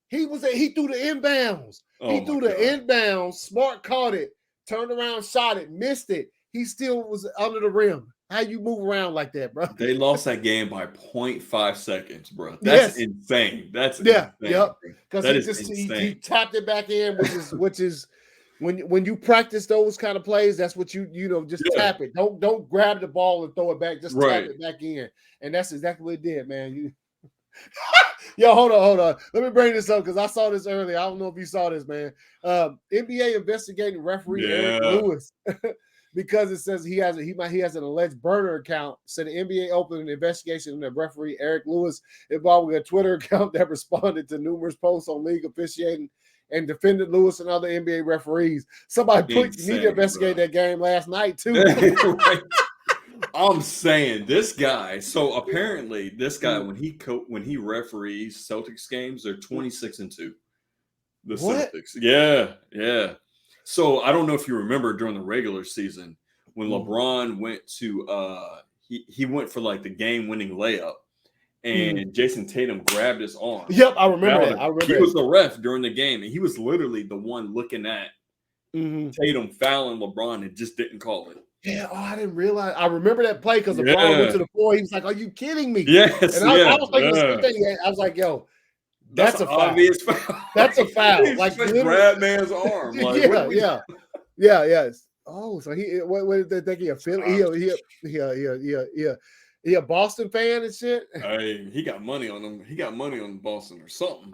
he threw the inbounds. He threw the inbounds. Smart caught it, turned around, shot it, missed it. He still was under the rim. How you move around like that, bro? They lost that game by 0.5 seconds, bro. That's insane. That's insane. Yep. Because he tapped it back in, which is when you practice those kind of plays, that's what you tap it. Don't grab the ball and throw it back. Just tap it back in, and that's exactly what it did, man. Yo, hold on. Let me bring this up because I saw this earlier. I don't know if you saw this, man. NBA investigating referee Eric Lewis. Because it says he has an alleged burner account. So the NBA opened an investigation into referee Eric Lewis involving a Twitter account that responded to numerous posts on league officiating and defended Lewis and other NBA referees. Somebody need to investigate that game last night too. Right. I'm saying this guy. So apparently, this guy Mm. when he referees Celtics games, they're 26-2. The What? Celtics, yeah. So I don't know if you remember during the regular season when Mm. LeBron went to he went for like the game-winning layup, Mm. and Jason Tatum grabbed his arm. Yep, I remember Fouled that. him. I remember He that. was the ref during the game, and he was literally the one looking at Mhm. Tatum fouling LeBron and just didn't call it. Yeah, I didn't realize. I remember that play because LeBron went to the floor. He was like, "Are you kidding me?" Yes, And I was thinking the same thing. I was like, "Yo, that's a an foul. obvious foul. That's a foul." He Like just literally, grabbed man's arm. Like, yeah. Oh, so what did they think he a Philly? He a Boston fan and shit. Hey, he got money on him. He got money on Boston or something.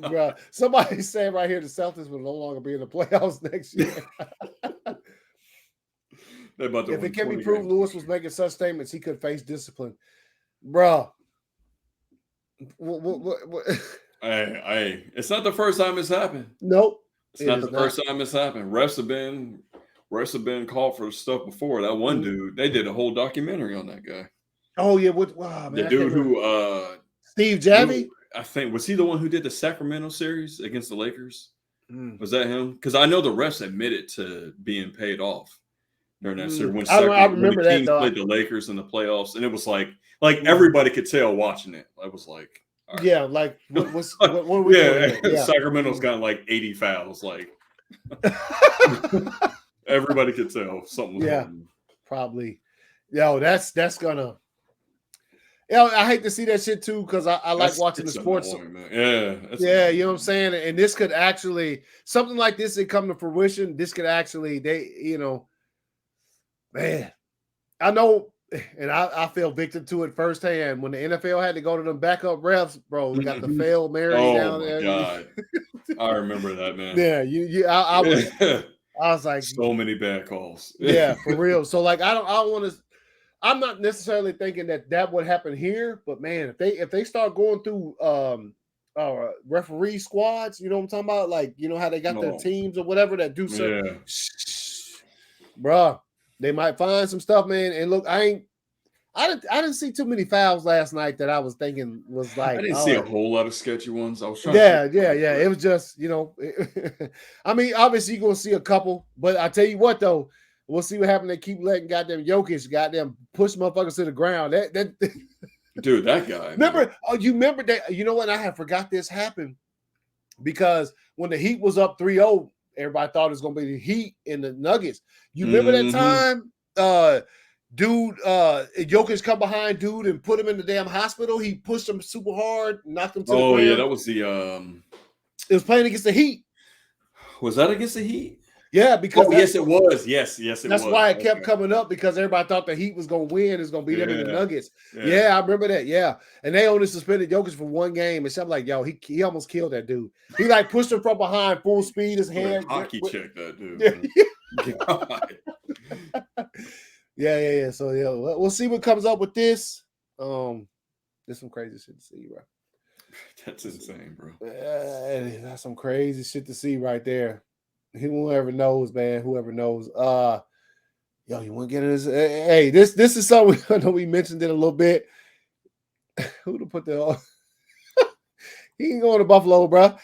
Bruh, somebody saying right here the Celtics will no longer be in the playoffs next year. They're about to If win it can be 20 proved games Lewis this was year. making such statements, he could face discipline. Bruh. What? Hey, it's not the first time it's happened. Nope. It's not the first time it's happened. Refs have been called for stuff before. That one dude, they did a whole documentary on that guy. Oh yeah, wow, man. The dude who Steve Javy? I think was he the one who did the Sacramento series against the Lakers? Mm. Was that him? Because I know the refs admitted to being paid off during that series when I remember when the that Kings though. played the Lakers in the playoffs, and it was like everybody could tell watching it. I was like, all right. Yeah, like what are we doing? Yeah. Sacramento's got like 80 fouls. Like everybody could tell something was going on. Probably. Yo, that's gonna. I hate to see that shit too because I like watching the sports. Annoying, man. Yeah, you know what I'm saying? And this could actually something like this that come to fruition. This could actually man, I know, and I fell victim to it firsthand when the NFL had to go to them backup refs, bro. We got the failed Mary down there. Oh my god, I remember that, man. Yeah, I was like, so many bad calls. Yeah, for real. So like, I don't want to. I'm not necessarily thinking that would happen here, but man, if they start going through referee squads, you know what I'm talking about? Like, you know how they got their teams or whatever that do something. Bruh, they might find some stuff, man. And look, I didn't see too many fouls last night that I was thinking was like. I didn't see a whole lot of sketchy ones. I was trying. Yeah. It was just, I mean, obviously you're gonna see a couple, but I tell you what though. We'll see what happens. They keep letting goddamn Jokic push motherfuckers to the ground. That dude, that guy. Remember? Oh, you remember that? You know what? I had forgot this happened because when the Heat was up 3-0, everybody thought it was gonna be the Heat and the Nuggets. You remember that time? Jokic come behind dude and put him in the damn hospital. He pushed him super hard, knocked him to the ground. Oh yeah, that was the It was playing against the Heat. Was that against the Heat? Yeah, because yes, it was. Yes, it was. That's why it kept coming up because everybody thought the Heat was going to win. It's going to be them and the Nuggets. Yeah, I remember that. Yeah, and they only suspended Jokic for one game, and so I'm like, yo, he almost killed that dude. He like pushed him from behind, full speed, his hand. Hockey check that dude. Yeah. So we'll see what comes up with this. There's some crazy shit to see, bro. That's insane, bro. That's some crazy shit to see right there. Whoever knows, man. Whoever knows. Yo, you want to get in this? Hey, this is something I know we mentioned it a little bit. Who to put the? He ain't going to Buffalo, bro.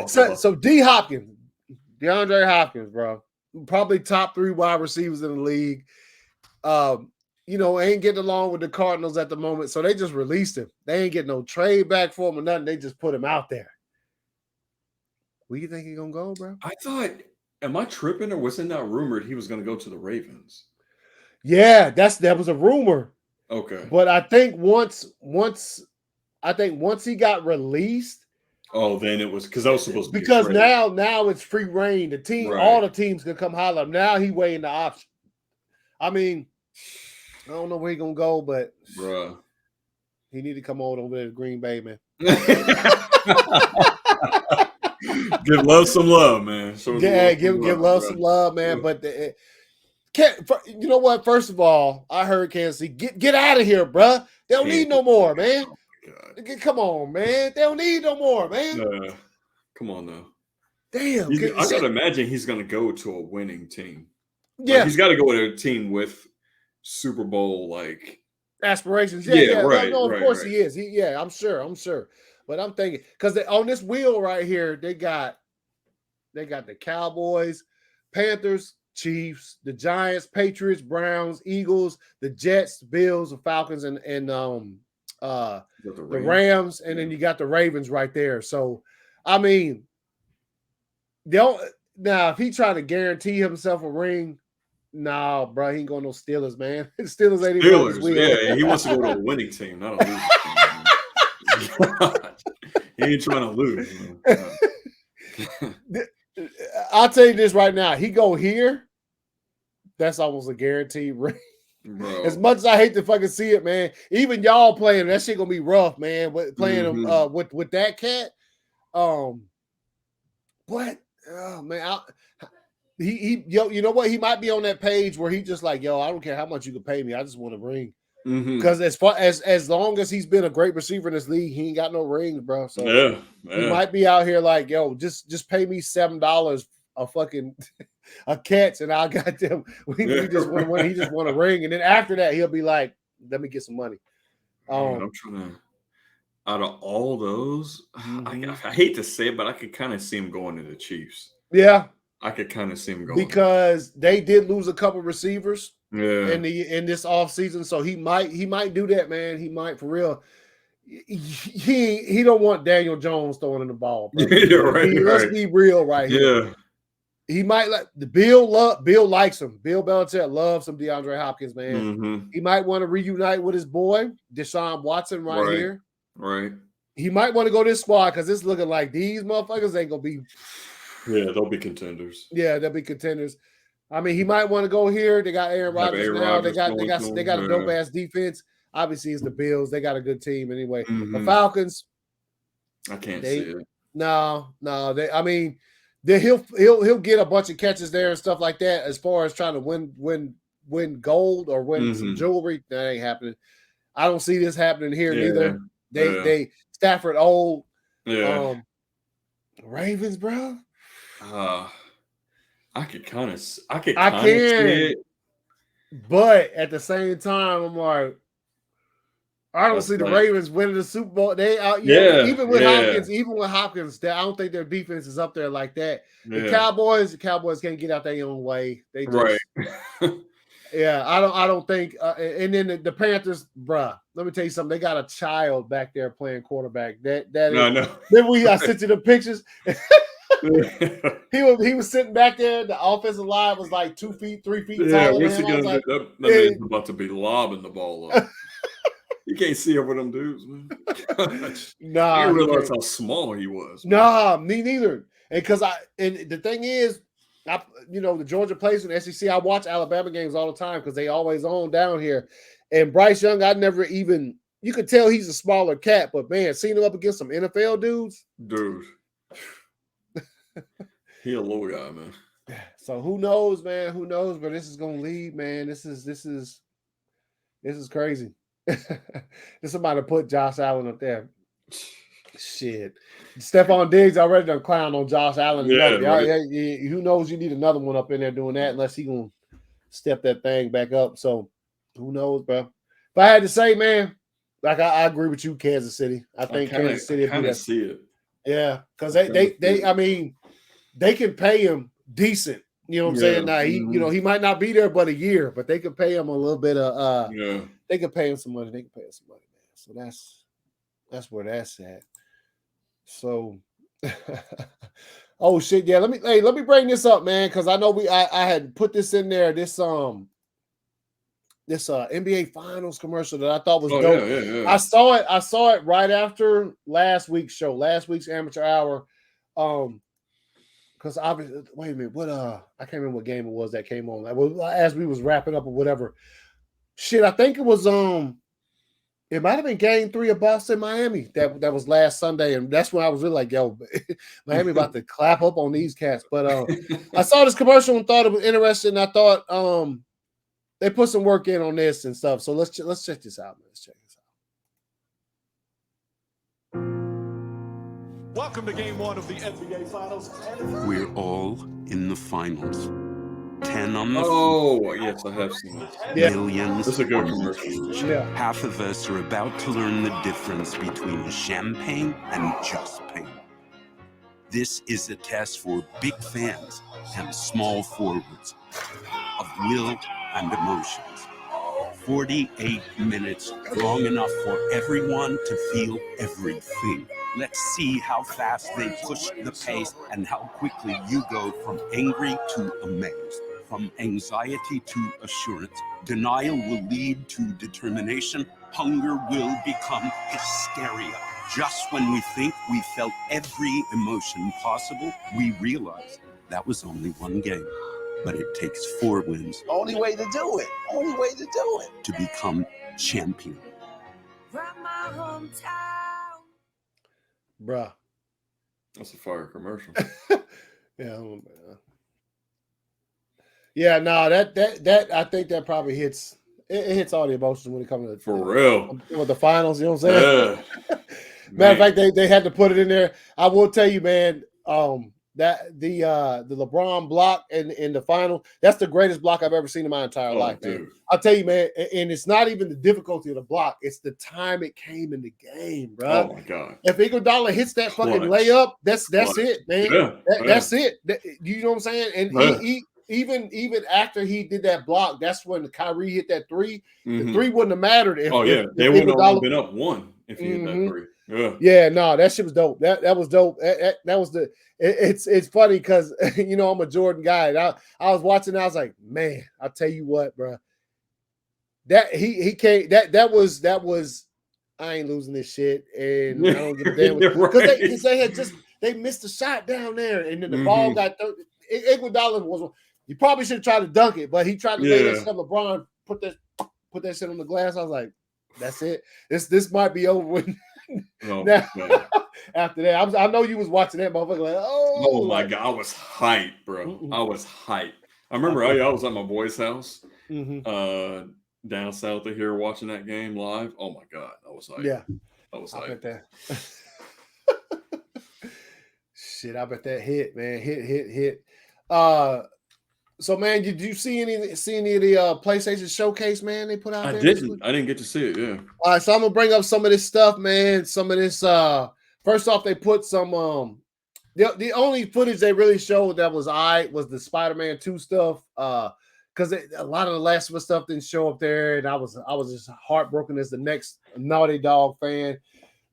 So DeAndre Hopkins, bro, probably top 3 wide receivers in the league. Ain't getting along with the Cardinals at the moment, so they just released him. They ain't getting no trade back for him or nothing. They just put him out there. Where you think he's gonna go, bro? I thought, am I tripping or wasn't that rumored he was gonna go to the Ravens? Yeah, that was a rumor. Okay. But I think once he got released. Oh, then it was because that was supposed to be because now it's free reign. The team, right. All the teams can come holler him. Now he weighing the option. I mean, I don't know where he's gonna go, but bruh, he need to come over there to Green Bay, man. Give love some love, man. Give love some love, man. But you know what? First of all, I heard Kansas City get out of here, bruh. They don't need no more, man. Oh, come on, man. They don't need no more, man. Come on now. Damn. I gotta imagine he's gonna go to a winning team. Yeah, he's got to go to a team with Super Bowl like aspirations. Yeah, Yeah. right, No, of right, course right. he is. I'm sure. But I'm thinking because on this wheel right here, they got the Cowboys, Panthers, Chiefs, the Giants, Patriots, Browns, Eagles, the Jets, Bills, the Falcons, and the Rams, and then you got the Ravens right there. So, I mean, now if he trying to guarantee himself a ring, nah, bro, he ain't going no Steelers, man. Steelers ain't even on this Steelers. wheel. Yeah, he wants to go to a winning team, not a losing team. God. He ain't trying to lose. I'll tell you this right now. He go here, that's almost a guaranteed ring. Bro. As much as I hate to fucking see it, man. Even y'all playing, that shit gonna be rough, man. Playing him with that cat. But oh man, you know what? He might be on that page where he just like, yo, I don't care how much you can pay me. I just want a ring. Because as long as he's been a great receiver in this league, he ain't got no rings, bro. So he might be out here like, yo, just pay me $7 a fucking a catch, and I got them. We just want to win. He just want a ring, and then after that, he'll be like, let me get some money. I'm trying to. Out of all those, I hate to say it, but I could kind of see him going to the Chiefs. Yeah, I could kind of see him going because they did lose a couple receivers. Yeah, in this offseason, so he might do that, man. He might for real. He don't want Daniel Jones throwing in the ball. Yeah, right, Let's be real right here. Yeah, he might like the Bill likes him. Bill Belichick loves some DeAndre Hopkins, man. He might want to reunite with his boy Deshaun Watson right here. Right. He might want to go this squad because it's looking like these motherfuckers ain't gonna be. Yeah, they'll be contenders. Yeah, they'll be contenders. I mean, he might want to go here. They got Aaron Rodgers now. They got a dope ass defense. Obviously, it's the Bills. They got a good team anyway. The Falcons. I can't see it. No. I mean, he'll get a bunch of catches there and stuff like that. As far as trying to win gold or win some jewelry, that ain't happening. I don't see this happening here neither. They Stafford old. Yeah. Ravens, bro. I can see it. But at the same time, I'm like, I don't see the Ravens winning the Super Bowl. They even with Hopkins, I don't think their defense is up there like that. The Cowboys can't get out their own way. They just, I don't think. And then the Panthers, bruh. Let me tell you something. They got a child back there playing quarterback. That is. Then I sent you the pictures. he was sitting back there. The offensive line was like 2 feet, 3 feet taller what's than he him. gonna do? That man's about to be lobbing the ball up. You can't see over them dudes, man. Nah, I didn't realize how small he was. Man. Nah, me neither. And the thing is, the Georgia plays in the SEC. I watch Alabama games all the time because they always on down here. And Bryce Young, you could tell he's a smaller cat, but man, seeing him up against some NFL dudes. Dude. He a little guy, man. So who knows, man? Who knows where this is gonna lead, man? This is crazy. There's somebody put Josh Allen up there. Shit. Stephon Diggs already done clown on Josh Allen. Who knows? You need another one up in there doing that unless he gonna step that thing back up. So who knows, bro? If I had to say, man, like I agree with you, Kansas City. I think Kansas City kind of see it. Yeah, because they can pay him decent. You know what I'm saying? Now he might not be there but a year, but they can pay him a little bit of they can pay him some money. They can pay him some money, man. So that's where that's at. So oh shit, yeah. Let me bring this up, man, because I know I had put this in there, this NBA Finals commercial that I thought was dope. Yeah. I saw it right after last week's Amateur Hour. Because obviously, wait a minute, I can't remember what game it was that came on. As we was wrapping up or whatever. Shit, I think it was it might have been game 3 of Boston, Miami. That was last Sunday, and that's when I was really like, yo, Miami about to clap up on these cats. But I saw this commercial and thought it was interesting. I thought they put some work in on this and stuff. So let's check this out, man. Let's check this out. Welcome to game 1 of the NBA Finals. We're all in the finals. 10 on the Oh, yes, I have seen this. Yeah. millions That's a good on the commercial. beach. Yeah. Half of us are about to learn the difference between champagne and just pain. This is a test for big fans and small forwards of will and emotions. 48 minutes, long enough for everyone to feel everything. Let's see how fast they push the pace and how quickly you go from angry to amazed, from anxiety to assurance. Denial will lead to determination. Hunger will become hysteria. Just when we think we felt every emotion possible, we realize that was only one game. But it takes 4 wins. Only way to do it. Only way to do it. To become champion. From my hometown. Bruh. That's a fire commercial. Yeah. Yeah, no, that I think that probably hits it hits all the emotions when it comes to For real. with the finals, you know what I'm saying? Yeah. Matter of fact, they had to put it in there. I will tell you, man, that the LeBron block in the final, that's the greatest block I've ever seen in my entire life, man. Dude. I'll tell you, man, and it's not even the difficulty of the block, it's the time it came in the game, bro. Oh my God. If Iguodala hits that fucking Clutch. layup, that's Clutch. it, man. Yeah. That's it. You know what I'm saying? And Yeah. even after he did that block, that's when Kyrie hit that 3. Mhm. The 3 wouldn't have mattered if They if wouldn't have been up 1 if he hit that Mhm. 3. Yeah. Yeah, no, that shit was dope. That was dope. That was the. It's funny because you know I'm a Jordan guy. And I was watching. I was like, man, I'll tell you what, bro. That he came. That was. I ain't losing this shit, and I don't give a damn because they had they missed a shot down there, and then the ball got. Iguodala was. You probably should have tried to dunk it, but he tried to lay that stuff. LeBron put that shit on the glass. I was like, that's it. This might be over with. Now, after that, I know you was watching that motherfucker like, oh my God, I was hyped, bro. I was hyped. I remember I was at my boy's house down south of here watching that game live. Oh my God, I was hyped. Yeah, I was I hyped. bet that. Shit, I bet that hit, man. Hit. So man, did you see any of the PlayStation Showcase, man? They put out there. I didn't get to see it. Yeah. All right, so I'm gonna bring up some of this stuff, man. Some of this. First off, they put some. The only footage they really showed that was was the Spider-Man 2 stuff. Because a lot of the Last of Us stuff didn't show up there, and I was just heartbroken as the next Naughty Dog fan.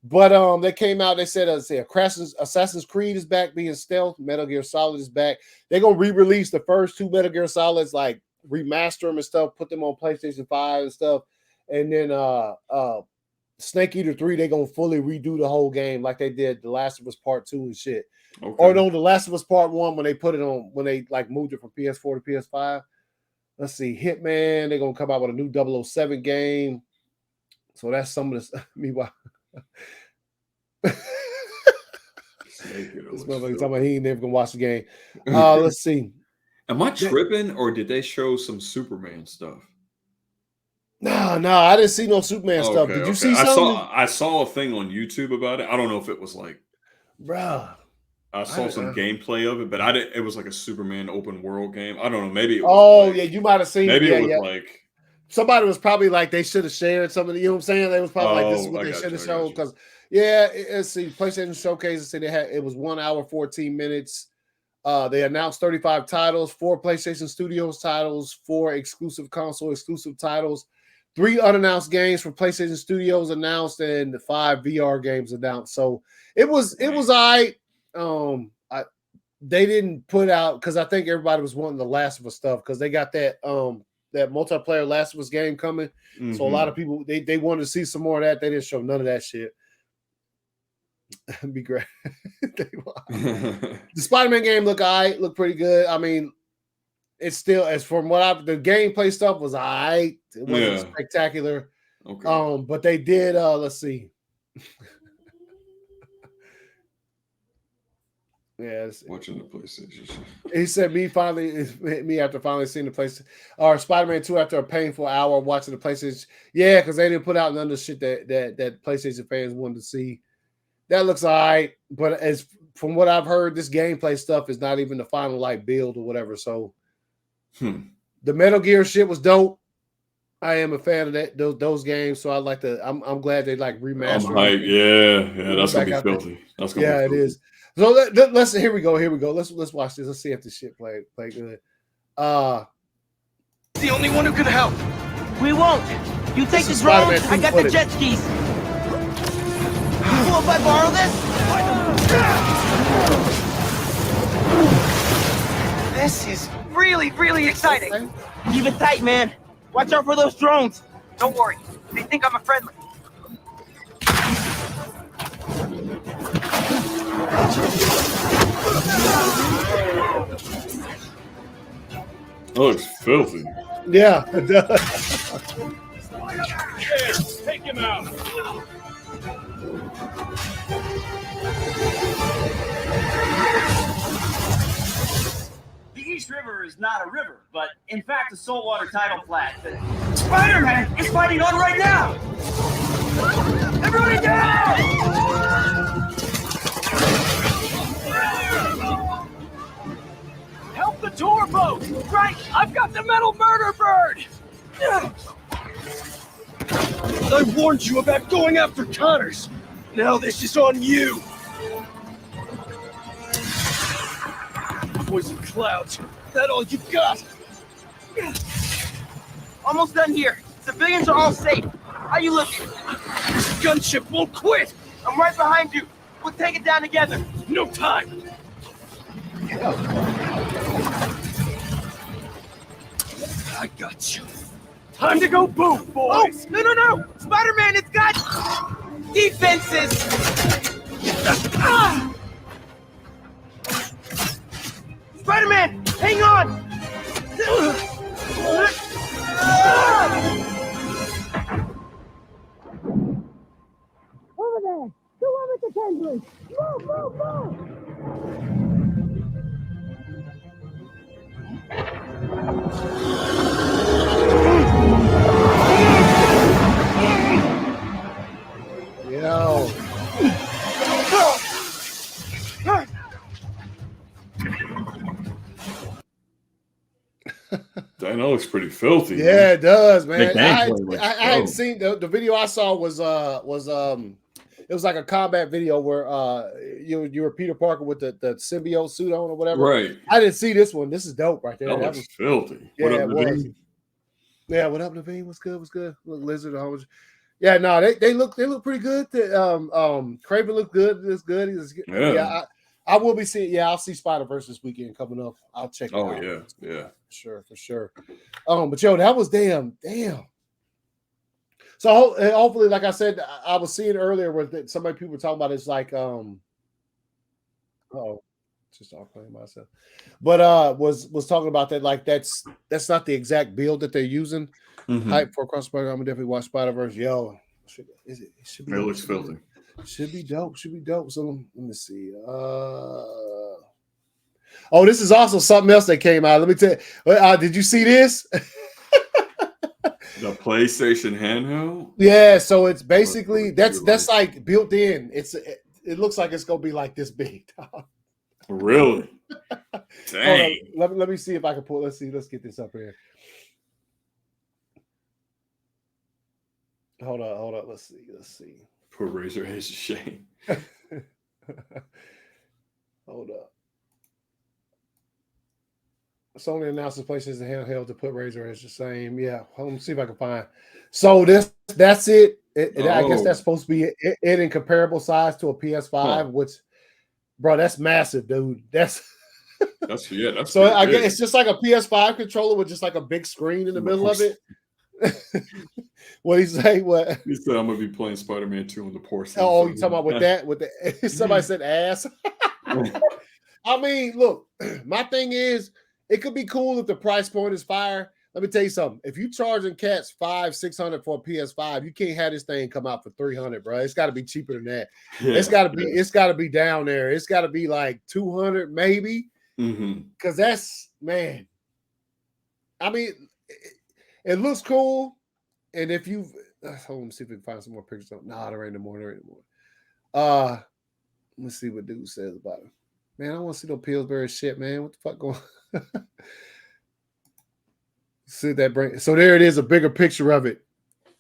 But they came out. They said, Assassin's Creed is back being stealth. Metal Gear Solid is back. They're gonna re-release the first 2 Metal Gear Solids, like remaster them and stuff, put them on PlayStation 5 and stuff. And then Snake Eater 3, they're gonna fully redo the whole game like they did The Last of Us Part 2 and shit. Okay. Or no, The Last of Us Part 1 when they put it on, when they like moved it from PS4 to PS5. Let's see, Hitman, they're gonna come out with a new 007 game. So that's some of this. Meanwhile. This motherfucker talking about he ain't never gonna watch the game. Let's see. Am I tripping, or did they show some Superman stuff? No, I didn't see no Superman stuff. Did you see something? I saw a thing on YouTube about it. I don't know if it was like, bro. I saw some gameplay of it, but I didn't. It was like a Superman open world game. I don't know. Maybe it was you might have seen. Maybe it was like somebody was probably like they should have shared something. You know what I'm saying? They was probably like this is what they should have shown because let's see. PlayStation Showcase said it was 1 hour 14 minutes. They announced 35 titles, 4 PlayStation Studios titles, 4 exclusive console exclusive titles, 3 unannounced games from PlayStation Studios announced, and 5 VR games announced. So it was all right. They didn't put out because I think everybody was wanting the Last of Us stuff because they got that that multiplayer Last of Us game coming. So a lot of people they wanted to see some more of that. They didn't show none of that shit. It'd be great. The Spider-Man game look pretty good. I mean, it's still as from what the gameplay stuff was all right. It wasn't spectacular. Okay. But they did let's see. Watching the PlayStation. He said me after finally seeing the PlayStation or Spider-Man 2 after a painful hour watching the PlayStation. Yeah, because they didn't put out none of the shit that PlayStation fans wanted to see. That looks all right, but as from what I've heard, this gameplay stuff is not even the final like build or whatever. So The Metal Gear shit was dope. I am a fan of that those games, so I like to. I'm glad they like I'm remastered. hyped. Yeah, that's gonna be filthy. That's gonna be Yeah, it filthy. is. So let's here we go. Let's watch this. Let's see if this shit play good. The only one who can help. We won't. You take the is drone, Spider-Man I 2 got footage. the jet skis. Cool if I borrow this? This is really, really exciting. Keep it tight, man. Watch out for those drones. Don't worry. They think I'm a friendly. That looks filthy. Yeah, it does. Take him out. The East River is not a river, but in fact a saltwater tidal flat. Spider-Man is fighting on right now. Everybody down! Help the tour boat! Right, I've got the metal murder bird! I warned you about going after Connors. Now this is on you. Poison clouds. That all you got? Almost done here. Civilians are all safe. How you looking? This gunship won't quit. I'm right behind you. We'll take it down together. No time. I got you. Time to go boom, boys. Oh, no. Spider-Man, it's got defenses. Spider-Man, hang on. Over there. The one with the tendrils. Move. Yo. That looks pretty filthy. Yeah, it does, man. The I gameplay looks hadn't dope. seen the video I saw was it was like a combat video where you were Peter Parker with the symbiote suit on or whatever. Right. I didn't see this one. This is dope right there. That That looks was filthy. yeah, What it up, was. Levine? Yeah, what up, Levine? What's good? Look, Lizard, how much? Yeah, no, they look pretty good. Craven looked good. It's good. Yeah. I will be seeing. Yeah, I'll see Spider-Verse this weekend coming up. I'll check it Oh out. yeah. For sure. But yo, that was damn. So hopefully, like I said, I was seeing earlier where so many people were talking about it's like just all playing myself. But was talking about that like that's not the exact build that they're using. Mhm. Hype for cross Spider. I'm gonna definitely watch Spider-Verse. Yo, it should be It looks filthy. Should be dope. So let me see. Oh, this is also something else that came out. Let me tell you. Did you see this? The PlayStation handheld. Yeah. So it's basically that's like built in. It looks like it's gonna be like this big. Really? Dang. Let me see if I can pull. Let's see. Let's get this up here. Hold on. Let's see. Poor Razor Edge to shame. Hold up. Sony announced the PlayStation handheld to put Razor Edge the same. Yeah, let me see if I can find. So that's it. I guess that's supposed to be it in comparable size to a PS5, which, bro, that's massive, dude. That's so I guess it's just like a PS5 controller with just like a big screen in the middle of it. What he say? What he said? I'm gonna be playing Spider-Man 2 on the porcelain. Oh, you talking about with that? With the somebody said ass. I mean, look, my thing is, it could be cool if the price point is fire. Let me tell you something. If you charging cats $500-$600 for a PS5, you can't have this thing come out for $300, bro. It's got to be cheaper than that. Yeah, it's got to be down there. It's got to be like $200 maybe. Because that's, man. I mean, it looks cool. And if you hold on, see if we can find some more pictures. Nah, there ain't no more. Let's see what dude says about it. Man, I want to see no Pillsbury shit, man. What the fuck going on? See that bring so there it is, a bigger picture of it.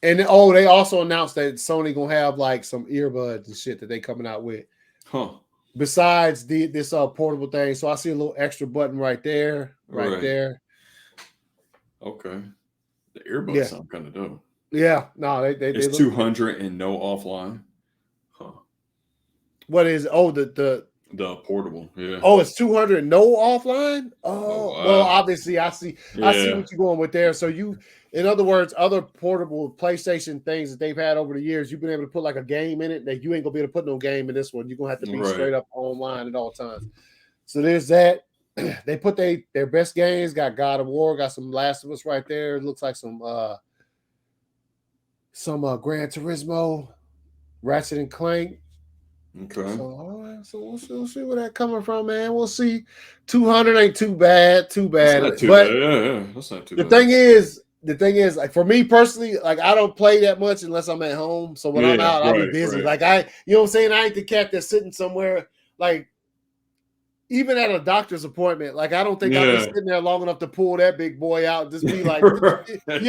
And then, oh, they also announced that Sony gonna have like some earbuds and shit that they coming out with. Huh. Besides this portable thing. So I see a little extra button right there, right there. Okay. The earbuds Yeah. sound kind of dope. Yeah, no, they It's look 200 and no offline. Huh. What is the portable, yeah. Oh, it's 200 no offline? Oh, wow. Well, obviously I see what you're going with there. So you, in other words, other portable PlayStation things that they've had over the years, you've been able to put like a game in it that you ain't gonna be able to put no game in this one. You're gonna have to be straight up online at all times. So there's that. They put their best games, got God of War, got some Last of Us right there. It looks like some Gran Turismo, Ratchet and Clank. Okay. So we'll see where that coming from, man. We'll see. 200 ain't too bad. That's not too bad. Yeah, that's not too bad. The thing is, like for me personally, like I don't play that much unless I'm at home. So when I'm out, I'll be busy. Right. Like you know what I'm saying? I ain't the cat that's sitting somewhere like even at a doctor's appointment. Like I don't think I'll be sitting there long enough to pull that big boy out and just be like, you know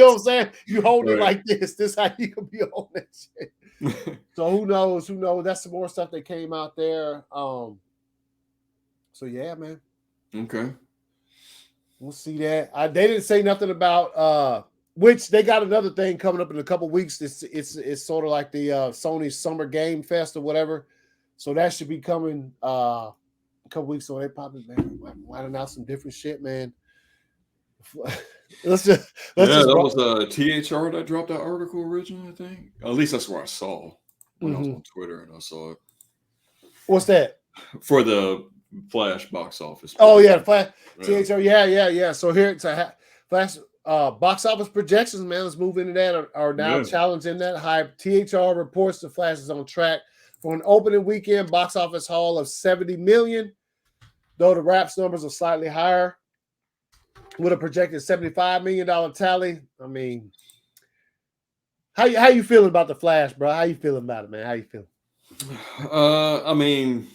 what I'm saying? You hold it like this. This how you can be on that shit. So who knows? That's some more stuff that came out there. So yeah, man. Okay. We'll see that. They didn't say nothing about which they got another thing coming up in a couple weeks. It's sort of like the Sony Summer Game Fest or whatever. So that should be coming a couple weeks. So they probably might announce some different shit, man. Let's just that was THR that dropped that article originally, I think. At least that's where I saw when I was on Twitter and I saw it. What's that? For the Flash box office. Oh yeah, Flash THR. Yeah. So here it's a Flash box office projections, man. Let's move into that. Are now challenging that hype. THR reports the Flash is on track for an opening weekend box office haul of 70 million, though the Raps numbers are slightly higher. With a projected $75 million tally. I mean, how you feeling about the Flash, bro? How you feeling about it, man? How you feeling? I mean,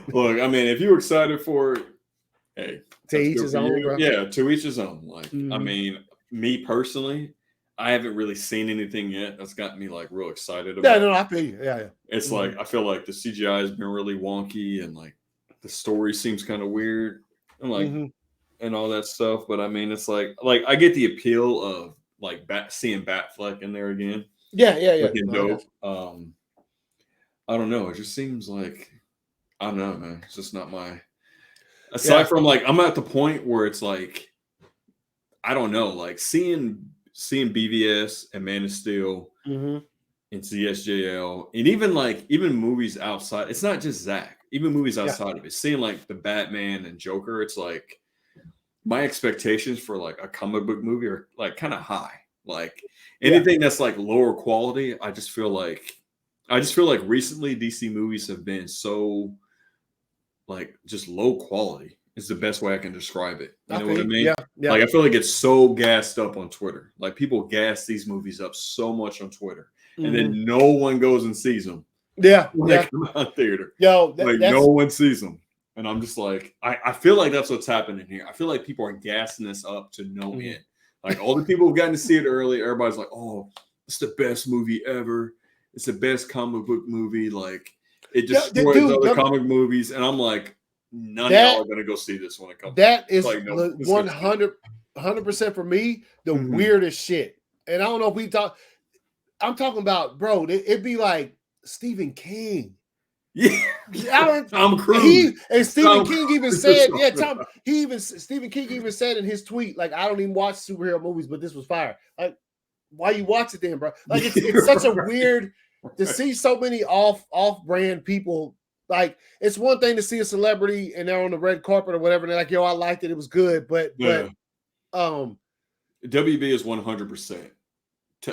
look, if you're excited for it, hey, to each his own, bro. Yeah, to each his own. Like, I mean, me personally, I haven't really seen anything yet that's gotten me like real excited about. Yeah, no, I feel you. Yeah. It's like I feel like the CGI has been really wonky and like the story seems kind of weird. And like. And all that stuff, but I mean, it's like I get the appeal of like seeing Batfleck in there again. Yeah. Dope. I don't know. It just seems like I don't know, man. It's just not my. Aside from like, I'm at the point where it's like, I don't know, like seeing BVS and Man of Steel and CSJL, and even movies outside. It's not just Zach. Even movies outside of it, seeing like the Batman and Joker, it's like. My expectations for like a comic book movie are like kind of high. Like anything that's like lower quality, I just feel like recently DC movies have been so like just low quality is the best way I can describe it. You know what I mean? Yeah. Like I feel like it's so gassed up on Twitter. Like people gas these movies up so much on Twitter, and then no one goes and sees them. Yeah, come out theater. Yo, no one sees them. And I'm just like, I feel like that's what's happening here. I feel like people are gassing this up to no end. Like all the people who've gotten to see it early, everybody's like, oh, it's the best movie ever. It's the best comic book movie. Like it destroys other comic movies. And I'm like, none of y'all are going to go see this when it comes. That is 100% for me, the weirdest shit. And I don't know if I'm talking about, bro, it'd be like Stephen King. Yeah, Tom Cruise. Stephen King even said in his tweet, like, I don't even watch superhero movies, but this was fire. Like, why you watch it then, bro? Like, it's such a weird to see so many off-brand people. Like, it's one thing to see a celebrity and they're on the red carpet or whatever, and they're like, yo, I liked it, it was good, but WB is 100%.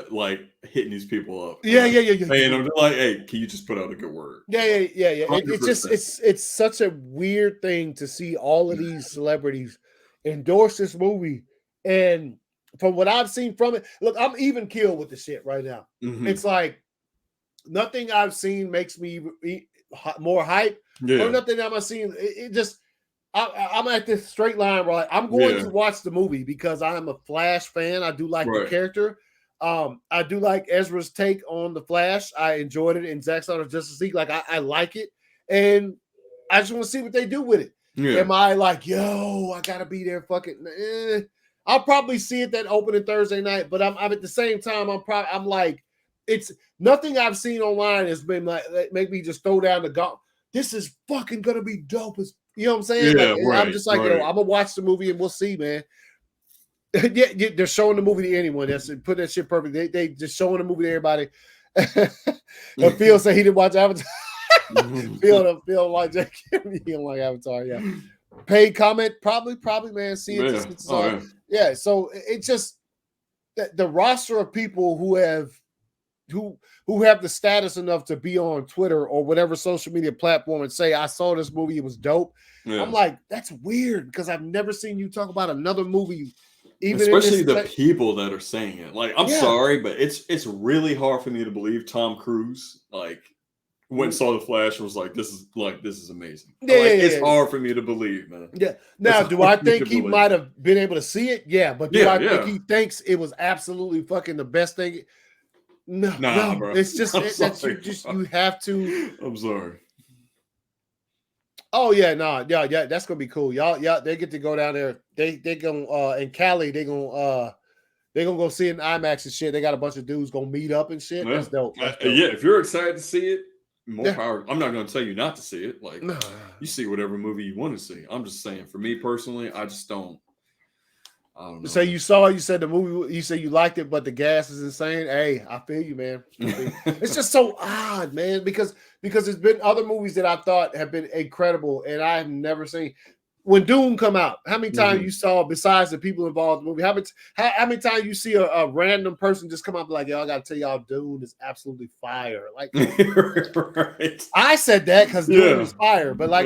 Like hitting these people up. Yeah. And I'm like, hey, can you just put out a good word? Yeah. It's just it's such a weird thing to see all of these celebrities endorse this movie. And from what I've seen from it, look, I'm even killed with the shit right now. It's like nothing I've seen makes me more hype or nothing I've seen. It just I'm at this straight line where I'm going to watch the movie because I'm a Flash fan. I do like the character. I do like Ezra's take on the Flash. I enjoyed it in Zack Snyder's Justice League. Like I like it, and I just want to see what they do with it. Am I like, yo, I gotta be there? Fucking, I'll probably see it that opening Thursday night. But I'm at the same time, I'm like, it's nothing I've seen online has been like make me just throw down the gun. This is fucking gonna be dope as. You know what I'm saying? Yeah, like, I'm just like, yo, I'm gonna watch the movie and we'll see, man. Yeah, they're showing the movie to anyone. That's put that shit perfect. They just showing the movie to everybody. And Phil said he didn't watch Avatar. Phil like Jack. He don't like Avatar. Yeah. Paid comment, probably, man. See it. Yeah. So it's just the roster of people who have the status enough to be on Twitter or whatever social media platform and say, I saw this movie, it was dope. Yeah. I'm like, that's weird because I've never seen you talk about another movie, even especially the people that are saying it. Like, I'm sorry, but it's really hard for me to believe Tom Cruise went and saw The Flash and was like, this is amazing. It's hard for me to believe, man. Yeah. Now, do I think he might have been able to see it? Yeah, but do I think he thinks it was absolutely fucking the best thing? No, bro. It's just you have to. I'm sorry. Oh yeah, yeah, that's gonna be cool. Y'all, they get to go down there. They gonna in Cali, they gonna go see it in IMAX and shit. They got a bunch of dudes gonna meet up and shit. Yeah. That's dope. Yeah, if you're excited to see it, more power. I'm not gonna tell you not to see it. Like you see whatever movie you want to see. I'm just saying, for me personally, I just don't. I don't know. So you said the movie, you said you liked it, but the gas is insane. Hey, I feel you, man. It's just so odd, man, because there's been other movies that I thought have been incredible and I have never seen. When Doom come out, how many times you saw, besides the people involved in the movie, how many times you see a random person just come up like, yo, I gotta tell y'all, Doom is absolutely fire. Like right. I said that because Doom is fire, but like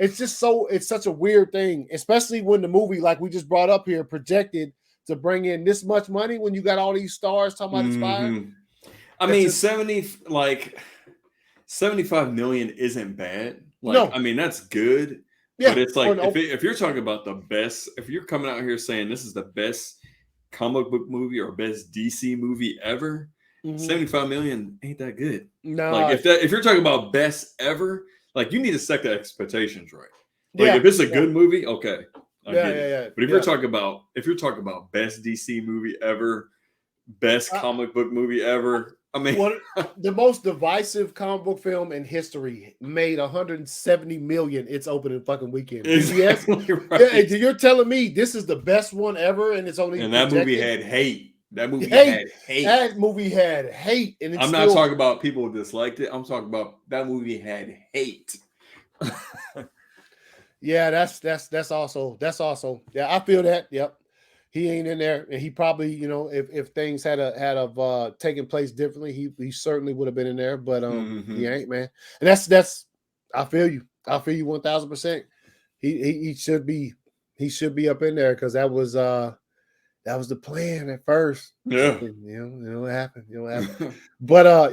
it's such a weird thing, especially when the movie, like we just brought up here, projected to bring in this much money when you got all these stars talking about it's fire. I mean, 75 million isn't bad. Like, I mean, that's good. Yeah, but it's like if you're talking about the best, if you're coming out here saying this is the best comic book movie or best DC movie ever, 75 million ain't that good. No, like if you're talking about best ever, like you need to set the expectations right. Like if it's a good movie, okay, I get it. But if you're talking about best DC movie ever, best comic book movie ever. I mean, the most divisive comic book film in history made 170 million its opening fucking weekend. Exactly right. Yeah, you're telling me this is the best one ever, and it's only that movie had hate. That movie had hate. That movie had hate, and I'm not talking about people who disliked it. I'm talking about that movie had hate. Yeah, that's also yeah. I feel that. Yep. He ain't in there, and he probably, if things had taken place differently, he certainly would have been in there. But he ain't, man. And that's I feel you 1,000%. He should be up in there because that was the plan at first. Yeah, what happened. But no.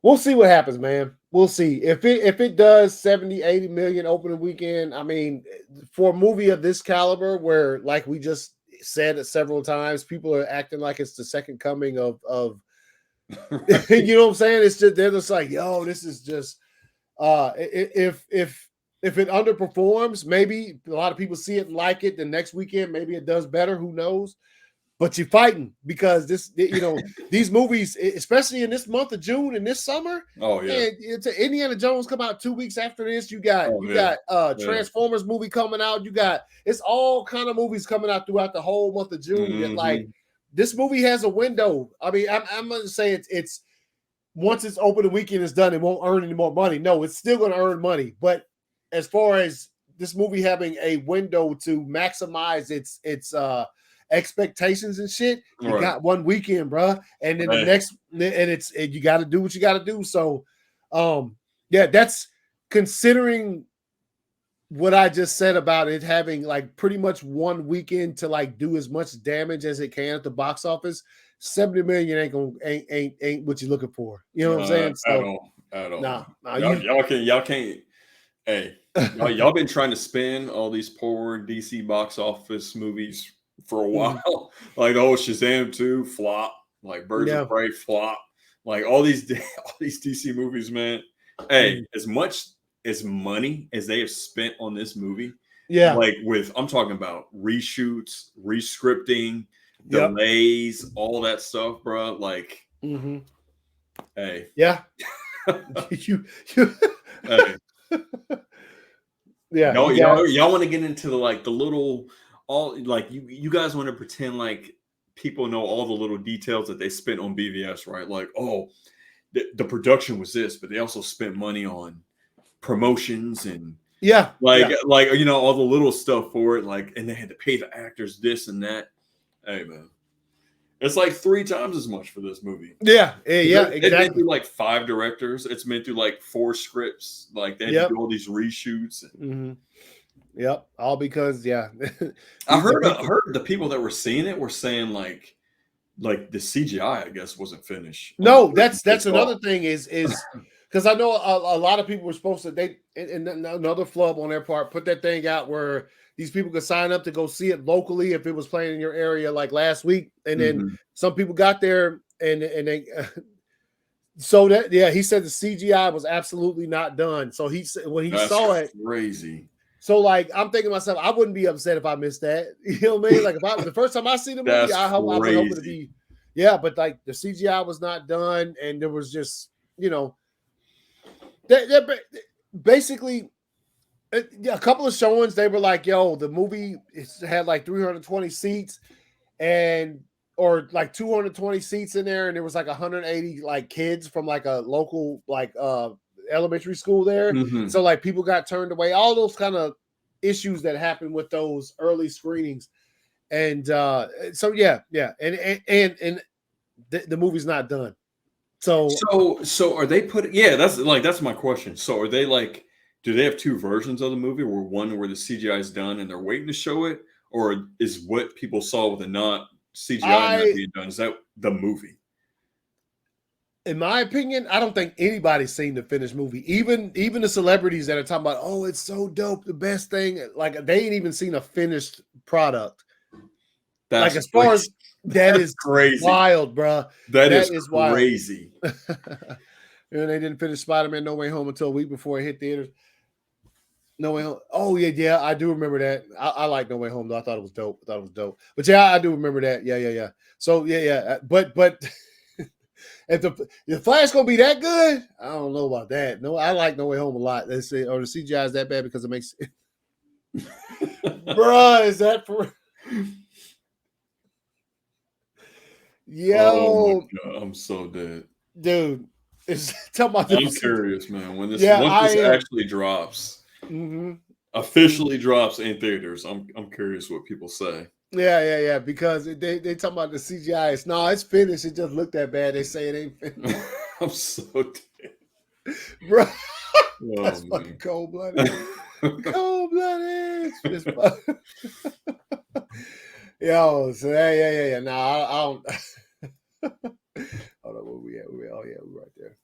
We'll see what happens, man. We'll see if it does 70, 80 million opening weekend. I mean, for a movie of this caliber, where like we just said it several times, people are acting like it's the second coming of you know what I'm saying? It's just they're just like, yo, this is just if it underperforms, maybe a lot of people see it and like it. The next weekend, maybe it does better. Who knows? But you're fighting because these movies, especially in this month of June and this summer. Oh yeah, it's Indiana Jones come out 2 weeks after this. You got Transformers movie coming out. It's all kind of movies coming out throughout the whole month of June. That like this movie has a window. I mean, I'm gonna say it's once its opening weekend is done, it won't earn any more money. No, it's still gonna earn money. But as far as this movie having a window to maximize its expectations and shit, you got one weekend, bro, and then the next, and you got to do what you got to do. So, that's considering what I just said about it having like pretty much one weekend to like do as much damage as it can at the box office. 70 million ain't what you're looking for. You know what I'm saying? So, at all. Nah, Y'all can't. Hey, y'all been trying to spin all these poor DC box office movies for a while. Like Shazam 2 flop, like Birds of Prey flop, like all these DC movies, man. Hey, as much as money as they have spent on this movie, like I'm talking about reshoots, rescripting, delays, all that stuff, bro. Like, hey, yeah, hey. Yeah, y'all want to get into the little you guys want to pretend like people know all the little details that they spent on BVS, right? Like, the production was this, but they also spent money on promotions and all the little stuff for it, like, and they had to pay the actors this and that. Hey, man. It's like 3 times as much for this movie. Yeah, exactly. It's been through like 5 directors. It's been through like 4 scripts. Like they had to do all these reshoots. Yep, all because I heard the people that were seeing it were saying like the CGI, I guess, wasn't finished. No, that's another thing is because I know a lot of people were supposed to and another flub on their part put that thing out where these people could sign up to go see it locally if it was playing in your area like last week, and then some people got there and they so that he said the CGI was absolutely not done. So he said when he saw it, crazy. So like I'm thinking to myself, I wouldn't be upset if I missed that. You know what I mean? Like if the first time I see the movie, I would hope it to be but like the CGI was not done, and there was just basically. A couple of showings, they were like, "Yo, the movie had like 320 seats, or like 220 seats in there, and there was like 180 like kids from like a local like elementary school there. So like people got turned away. All those kind of issues that happened with those early screenings, and the movie's not done. So are they putting? Yeah, that's my question. So are they like? Do they have 2 versions of the movie, where one where the CGI is done and they're waiting to show it, or is what people saw with the not CGI not being done, is that the movie? In my opinion, I don't think anybody's seen the finished movie. Even the celebrities that are talking about, oh, it's so dope, the best thing. Like they ain't even seen a finished product. That's like as far as that is crazy, wild, bro. That is crazy. And they didn't finish Spider-Man No Way Home until a week before it hit theaters. No Way Home. Oh yeah, I do remember that. I like No Way Home though. I thought it was dope. But yeah, I do remember that. Yeah. So but if the Flash gonna be that good, I don't know about that. No, I like No Way Home a lot. They say, or the CGI is that bad because it makes it. Bruh, is that for? Yo, oh my God, I'm so dead, dude. It's talking about. I'm curious, man. When this actually drops. Officially drops in theaters. I'm curious what people say. Yeah. Because they talking about the CGI. It's finished. It just looked that bad. They say it ain't finished. I'm so dead, bro. That's fucking cold blooded. Cold blooded. Yo, so yeah. No, I don't. Hold on, where we at? We're right there.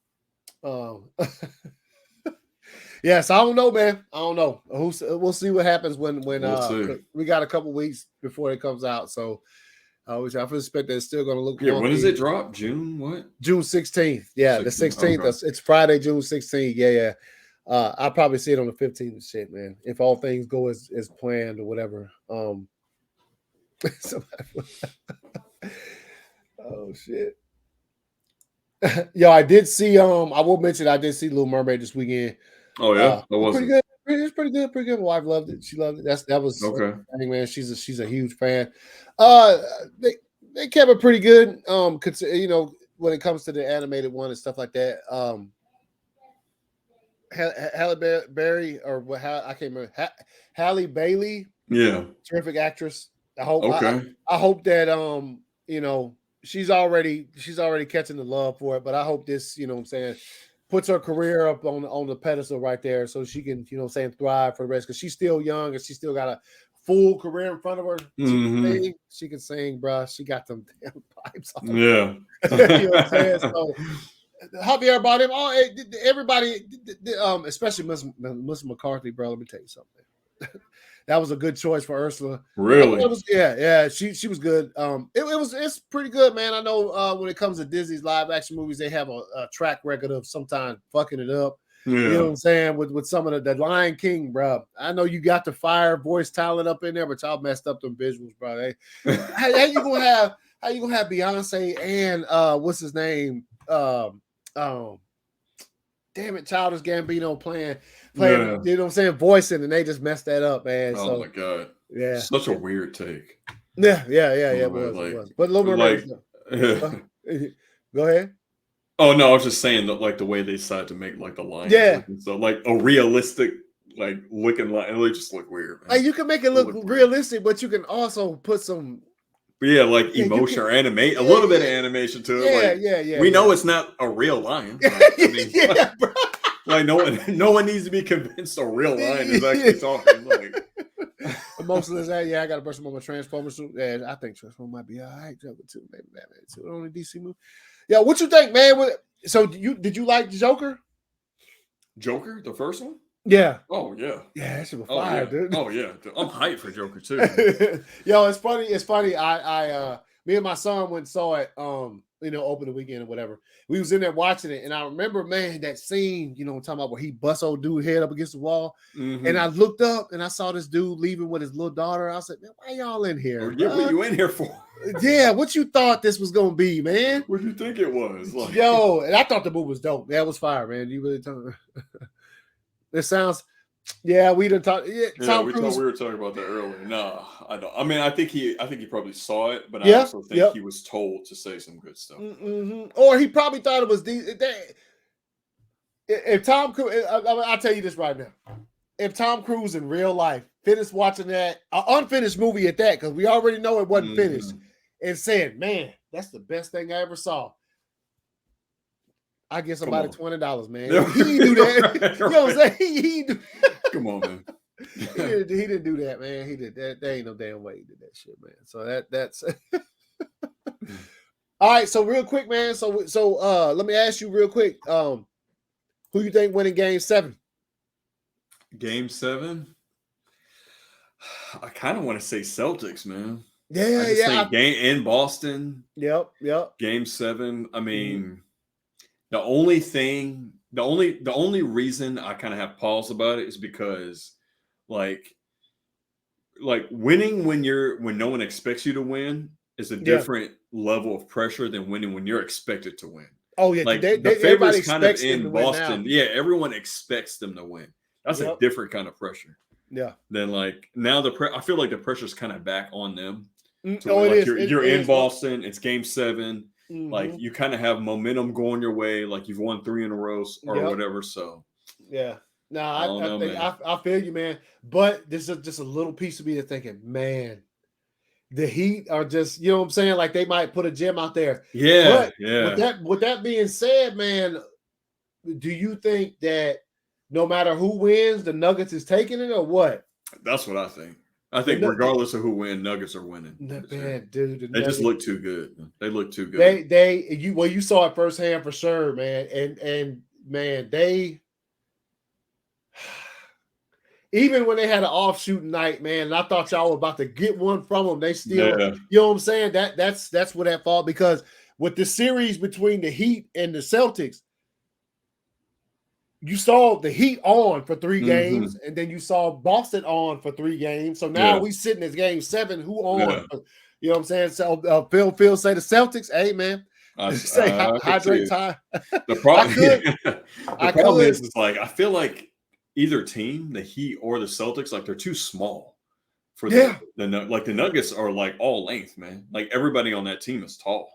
Yes, I don't know, man. I don't know. We'll see what happens when we got a couple weeks before it comes out. So, which I suspect that it's still going to look. Yeah, when does it drop? June what? June 16th. Yeah, 16th. The 16th. Okay. It's Friday, June 16th. Yeah. I'll probably see it on the 15th and shit, man. If all things go as planned or whatever. Oh shit. Yo, I did see. I will mention I did see Little Mermaid this weekend. Oh yeah, that was pretty good. It's pretty good. Pretty good. My wife loved it. She loved it. That was okay. Man, she's a huge fan. They kept it pretty good. When it comes to the animated one and stuff like that. Halle Berry I can't remember. Halle Bailey. Yeah, terrific actress. I hope. Okay. I hope that she's already catching the love for it, but I hope this, what I'm saying, puts her career up on the pedestal right there so she can, thrive for the rest, because she's still young and she still got a full career in front of her. She can sing, bro. She got them damn pipes on. Yeah. You know what I'm saying? So Javier bought him. Oh, everybody, especially Miss McCarthy, bro. Let me tell you something. That was a good choice for Ursula. Really? Yeah. She was good. It's pretty good, man. I know when it comes to Disney's live action movies, they have a track record of sometimes fucking it up. Yeah. You know what I'm saying? With some of the Lion King, bro. I know you got the fire voice talent up in there, but y'all messed up them visuals, bro. How you gonna have Beyonce and what's his name? Damn it, Childish Gambino playing, you know what I'm saying, voicing, and they just messed that up, man. Oh my god. Yeah. Such a weird take. Yeah. It was. But Little Mermaid. Go ahead. Oh no, I was just saying that like the way they decided to make like the lions. Yeah. So like a realistic like looking lion, they just look weird. Man. Like you can make it look realistic, but you can also put some like emotion or animate a little bit of animation to it. Yeah. We know it's not a real lion. Like, I mean, bro. Like no one needs to be convinced a real lion is actually talking. Like emotionless. I got to brush them on my Transformers suit. Yeah, I think Transformers might be all right. Joker too, maybe Batman too. Only DC movie. Yeah, what you think, man? So did you like Joker? Joker, the first one? Yeah. Oh yeah. Yeah, that shit was fire, dude. Oh yeah. I'm hyped for Joker too. Yo, it's funny. I me and my son went and saw it open the weekend or whatever. We was in there watching it, and I remember, man, that scene, I'm talking about where he busts old dude head up against the wall. Mm-hmm. And I looked up and I saw this dude leaving with his little daughter. I said, man, why y'all in here? Yeah, what you in here for? Yeah, what you thought this was gonna be, man? What do you think it was? Like... Yo, and I thought the movie was dope. That was fire, man. You really talking? It sounds. Yeah, we didn't talk. Yeah, Tom Cruise. We were talking about that earlier. No, I don't. I mean, I think he probably saw it, but I also think he was told to say some good stuff. Mm-hmm. Or he probably thought it was if Tom Cruise. I'll tell you this right now. If Tom Cruise in real life finished watching that unfinished movie at that, because we already know it wasn't finished, and said, "Man, that's the best thing I ever saw," I get somebody $20, man. He didn't do that. You know what I'm saying? Come on, man. He didn't do that, man. He did that. There ain't no damn way he did that shit, man. So that's all right. So real quick, man. So let me ask you real quick. Who you think winning Game 7? Game 7. I kind of want to say Celtics, man. Yeah. Game in Boston. Yep. Game 7. I mean, the only reason I kind of have pause about it is because, like winning when no one expects you to win is a different level of pressure than winning when you're expected to win. Oh yeah, like the favorites kind of in Boston. Yeah, everyone expects them to win. That's a different kind of pressure. Yeah. Then like now I feel like the pressure's kind of back on them. You're in Boston. It's Game 7. Mm-hmm. Like you kind of have momentum going your way. Like you've won 3 in a row or whatever. So yeah. No, I feel you, man. But this is just a little piece of me that's thinking, man, the Heat are just, you know what I'm saying? Like they might put a gem out there. Yeah. But with that being said, man, do you think that no matter who wins, the Nuggets is taking it or what? That's what I think. I think regardless of who wins, Nuggets are winning. Not bad, dude. They just look too good. They look too good. You saw it firsthand for sure, man. And man, they even when they had an off shooting night, man, and I thought y'all were about to get one from them, they still, you know what I'm saying? That's where that fall, because with the series between the Heat and the Celtics, you saw the Heat on for 3 games, and then you saw Boston on for 3 games. So now we sitting at Game 7. Who on? You know what I'm saying? So Phil say the Celtics. Hey man, say hydrate time. The problem is like I feel like either team, the Heat or the Celtics, like they're too small for the Nuggets are like all length, man. Like everybody on that team is tall.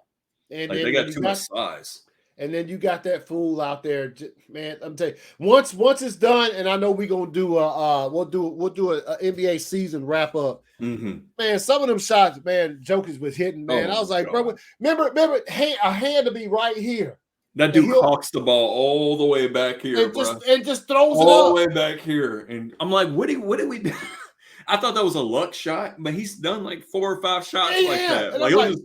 And like they got too much size. And then you got that fool out there, man. I'm telling you, once it's done, and I know we're gonna do we'll do a NBA season wrap up. Mm-hmm. Man, some of them shots, man, Jokers was hitting, man. I was like, bro, remember, a hand to be right here. That dude cocks the ball all the way back here, and just throws it all up. the way back here. And I'm like, what did we do? I thought that was a luck shot, but he's done like 4 or 5 shots like that. Like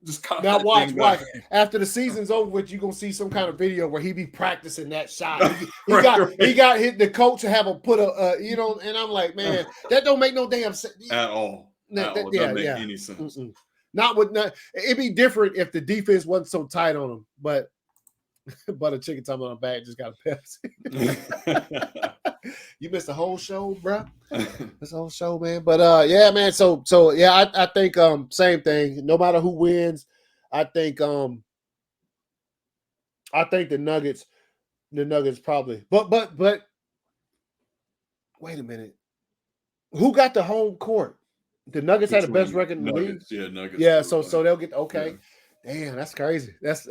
just caught Now that watch. thing back. After the season's over with, you're gonna see some kind of video where he be practicing that shot. He Right. got hit. The coach to have him put and I'm like, man, that don't make no damn sense At all. It doesn't make any sense. It'd be different if the defense wasn't so tight on him, but a chicken tongue on a bag just got a Pepsi. You missed the whole show, bro. This whole show, man. But yeah, man. So yeah, I think same thing. No matter who wins, I think the Nuggets probably. But wait a minute. Who got the home court? The Nuggets had the best record in the league. Yeah, Nuggets. Yeah, so they'll get okay. Yeah. Damn, that's crazy. That's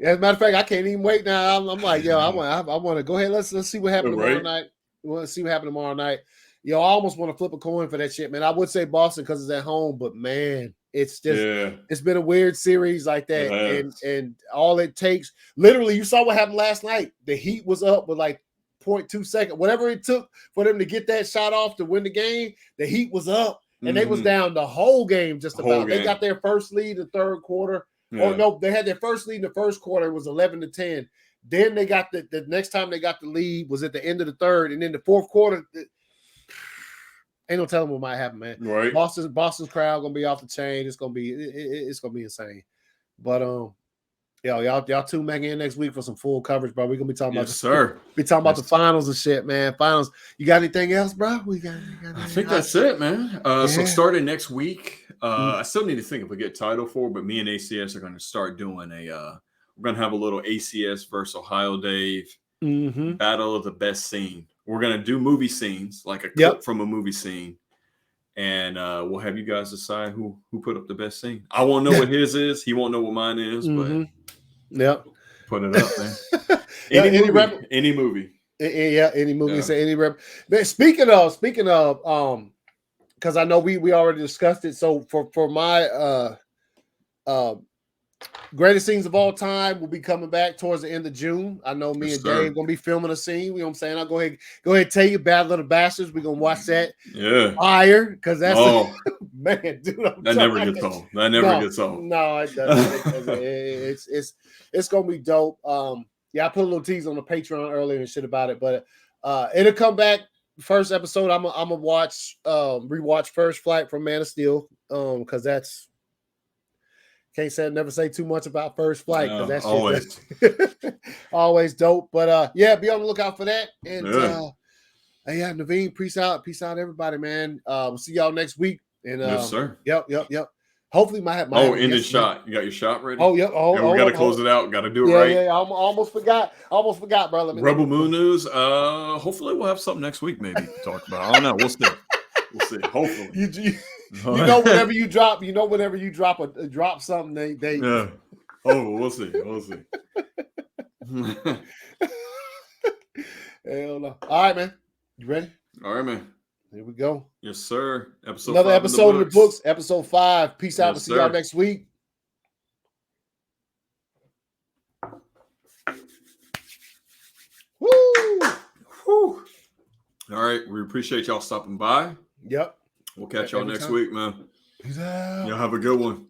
as a matter of fact, I can't even wait now. I'm like, yo, I want to go ahead. Let's see what happens tomorrow night. We want to see what happens tomorrow night. Yo, I almost want to flip a coin for that shit, man. I would say Boston because it's at home, but man, it's just it's been a weird series like that, and all it takes, literally, you saw what happened last night. The Heat was up with like 0.2 seconds, whatever it took for them to get that shot off to win the game. The Heat was up, and they was down the whole game just about. They got their first lead in the third quarter. Yeah. Or no, they had their first lead in the first quarter. It was 11-10. Then they got the next time they got the lead was at the end of the third, and then the fourth quarter. Ain't no telling what might happen, man. Right. Boston's crowd gonna be off the chain. It's gonna be insane. But y'all tune back in next week for some full coverage, bro. We're gonna be talking about the finals and shit, man. Finals. You got anything else, bro? I think that's it, man. So starting next week. I still need to think if we get Title IV, but me and ACS are going to start doing we're going to have a little ACS versus Ohio Dave battle of the best scene. We're going to do movie scenes, like a clip from a movie scene, and we'll have you guys decide who put up the best scene. I won't know what his is. He won't know what mine is, but put it up, man. Any movie. Yeah, any movie. Yeah. Say any rep. Speaking of, because I know we already discussed it. So for my greatest scenes of all time will be coming back towards the end of June. I know me and Dave gonna be filming a scene. You know what I'm saying? I'll go ahead and tell you, Battle of the Bastards. We're gonna watch that. Yeah. Fire, because that's man, dude. That never gets old. That never gets old. No, it doesn't. It's gonna be dope. Yeah, I put a little tease on the Patreon earlier and shit about it, but it'll come back. First episode, I'm gonna watch rewatch First Flight from Man of Steel, because that's never say too much about First Flight, because that's always dope. But be on the lookout for that. And Naveen, peace out, everybody, man. We'll see y'all next week. And yes, sir. Yep. Hopefully, my ended shot. You got your shot ready? Oh, yep. We got to close it out. Got to do it right. Yeah. I almost forgot, bro. Rebel Moon News. Hopefully, we'll have something next week. Maybe to talk about. I don't know. We'll see. Hopefully, you know, whenever you drop, drop something, they. Yeah. Oh, we'll see. Hell no. All right, man. You ready? All right, man. Here we go. Yes, sir. Another episode of the books. Episode 5. Peace out. We'll see y'all next week. Woo! All right. We appreciate y'all stopping by. Yep. We'll catch y'all next week, man. Peace out. Y'all have a good one.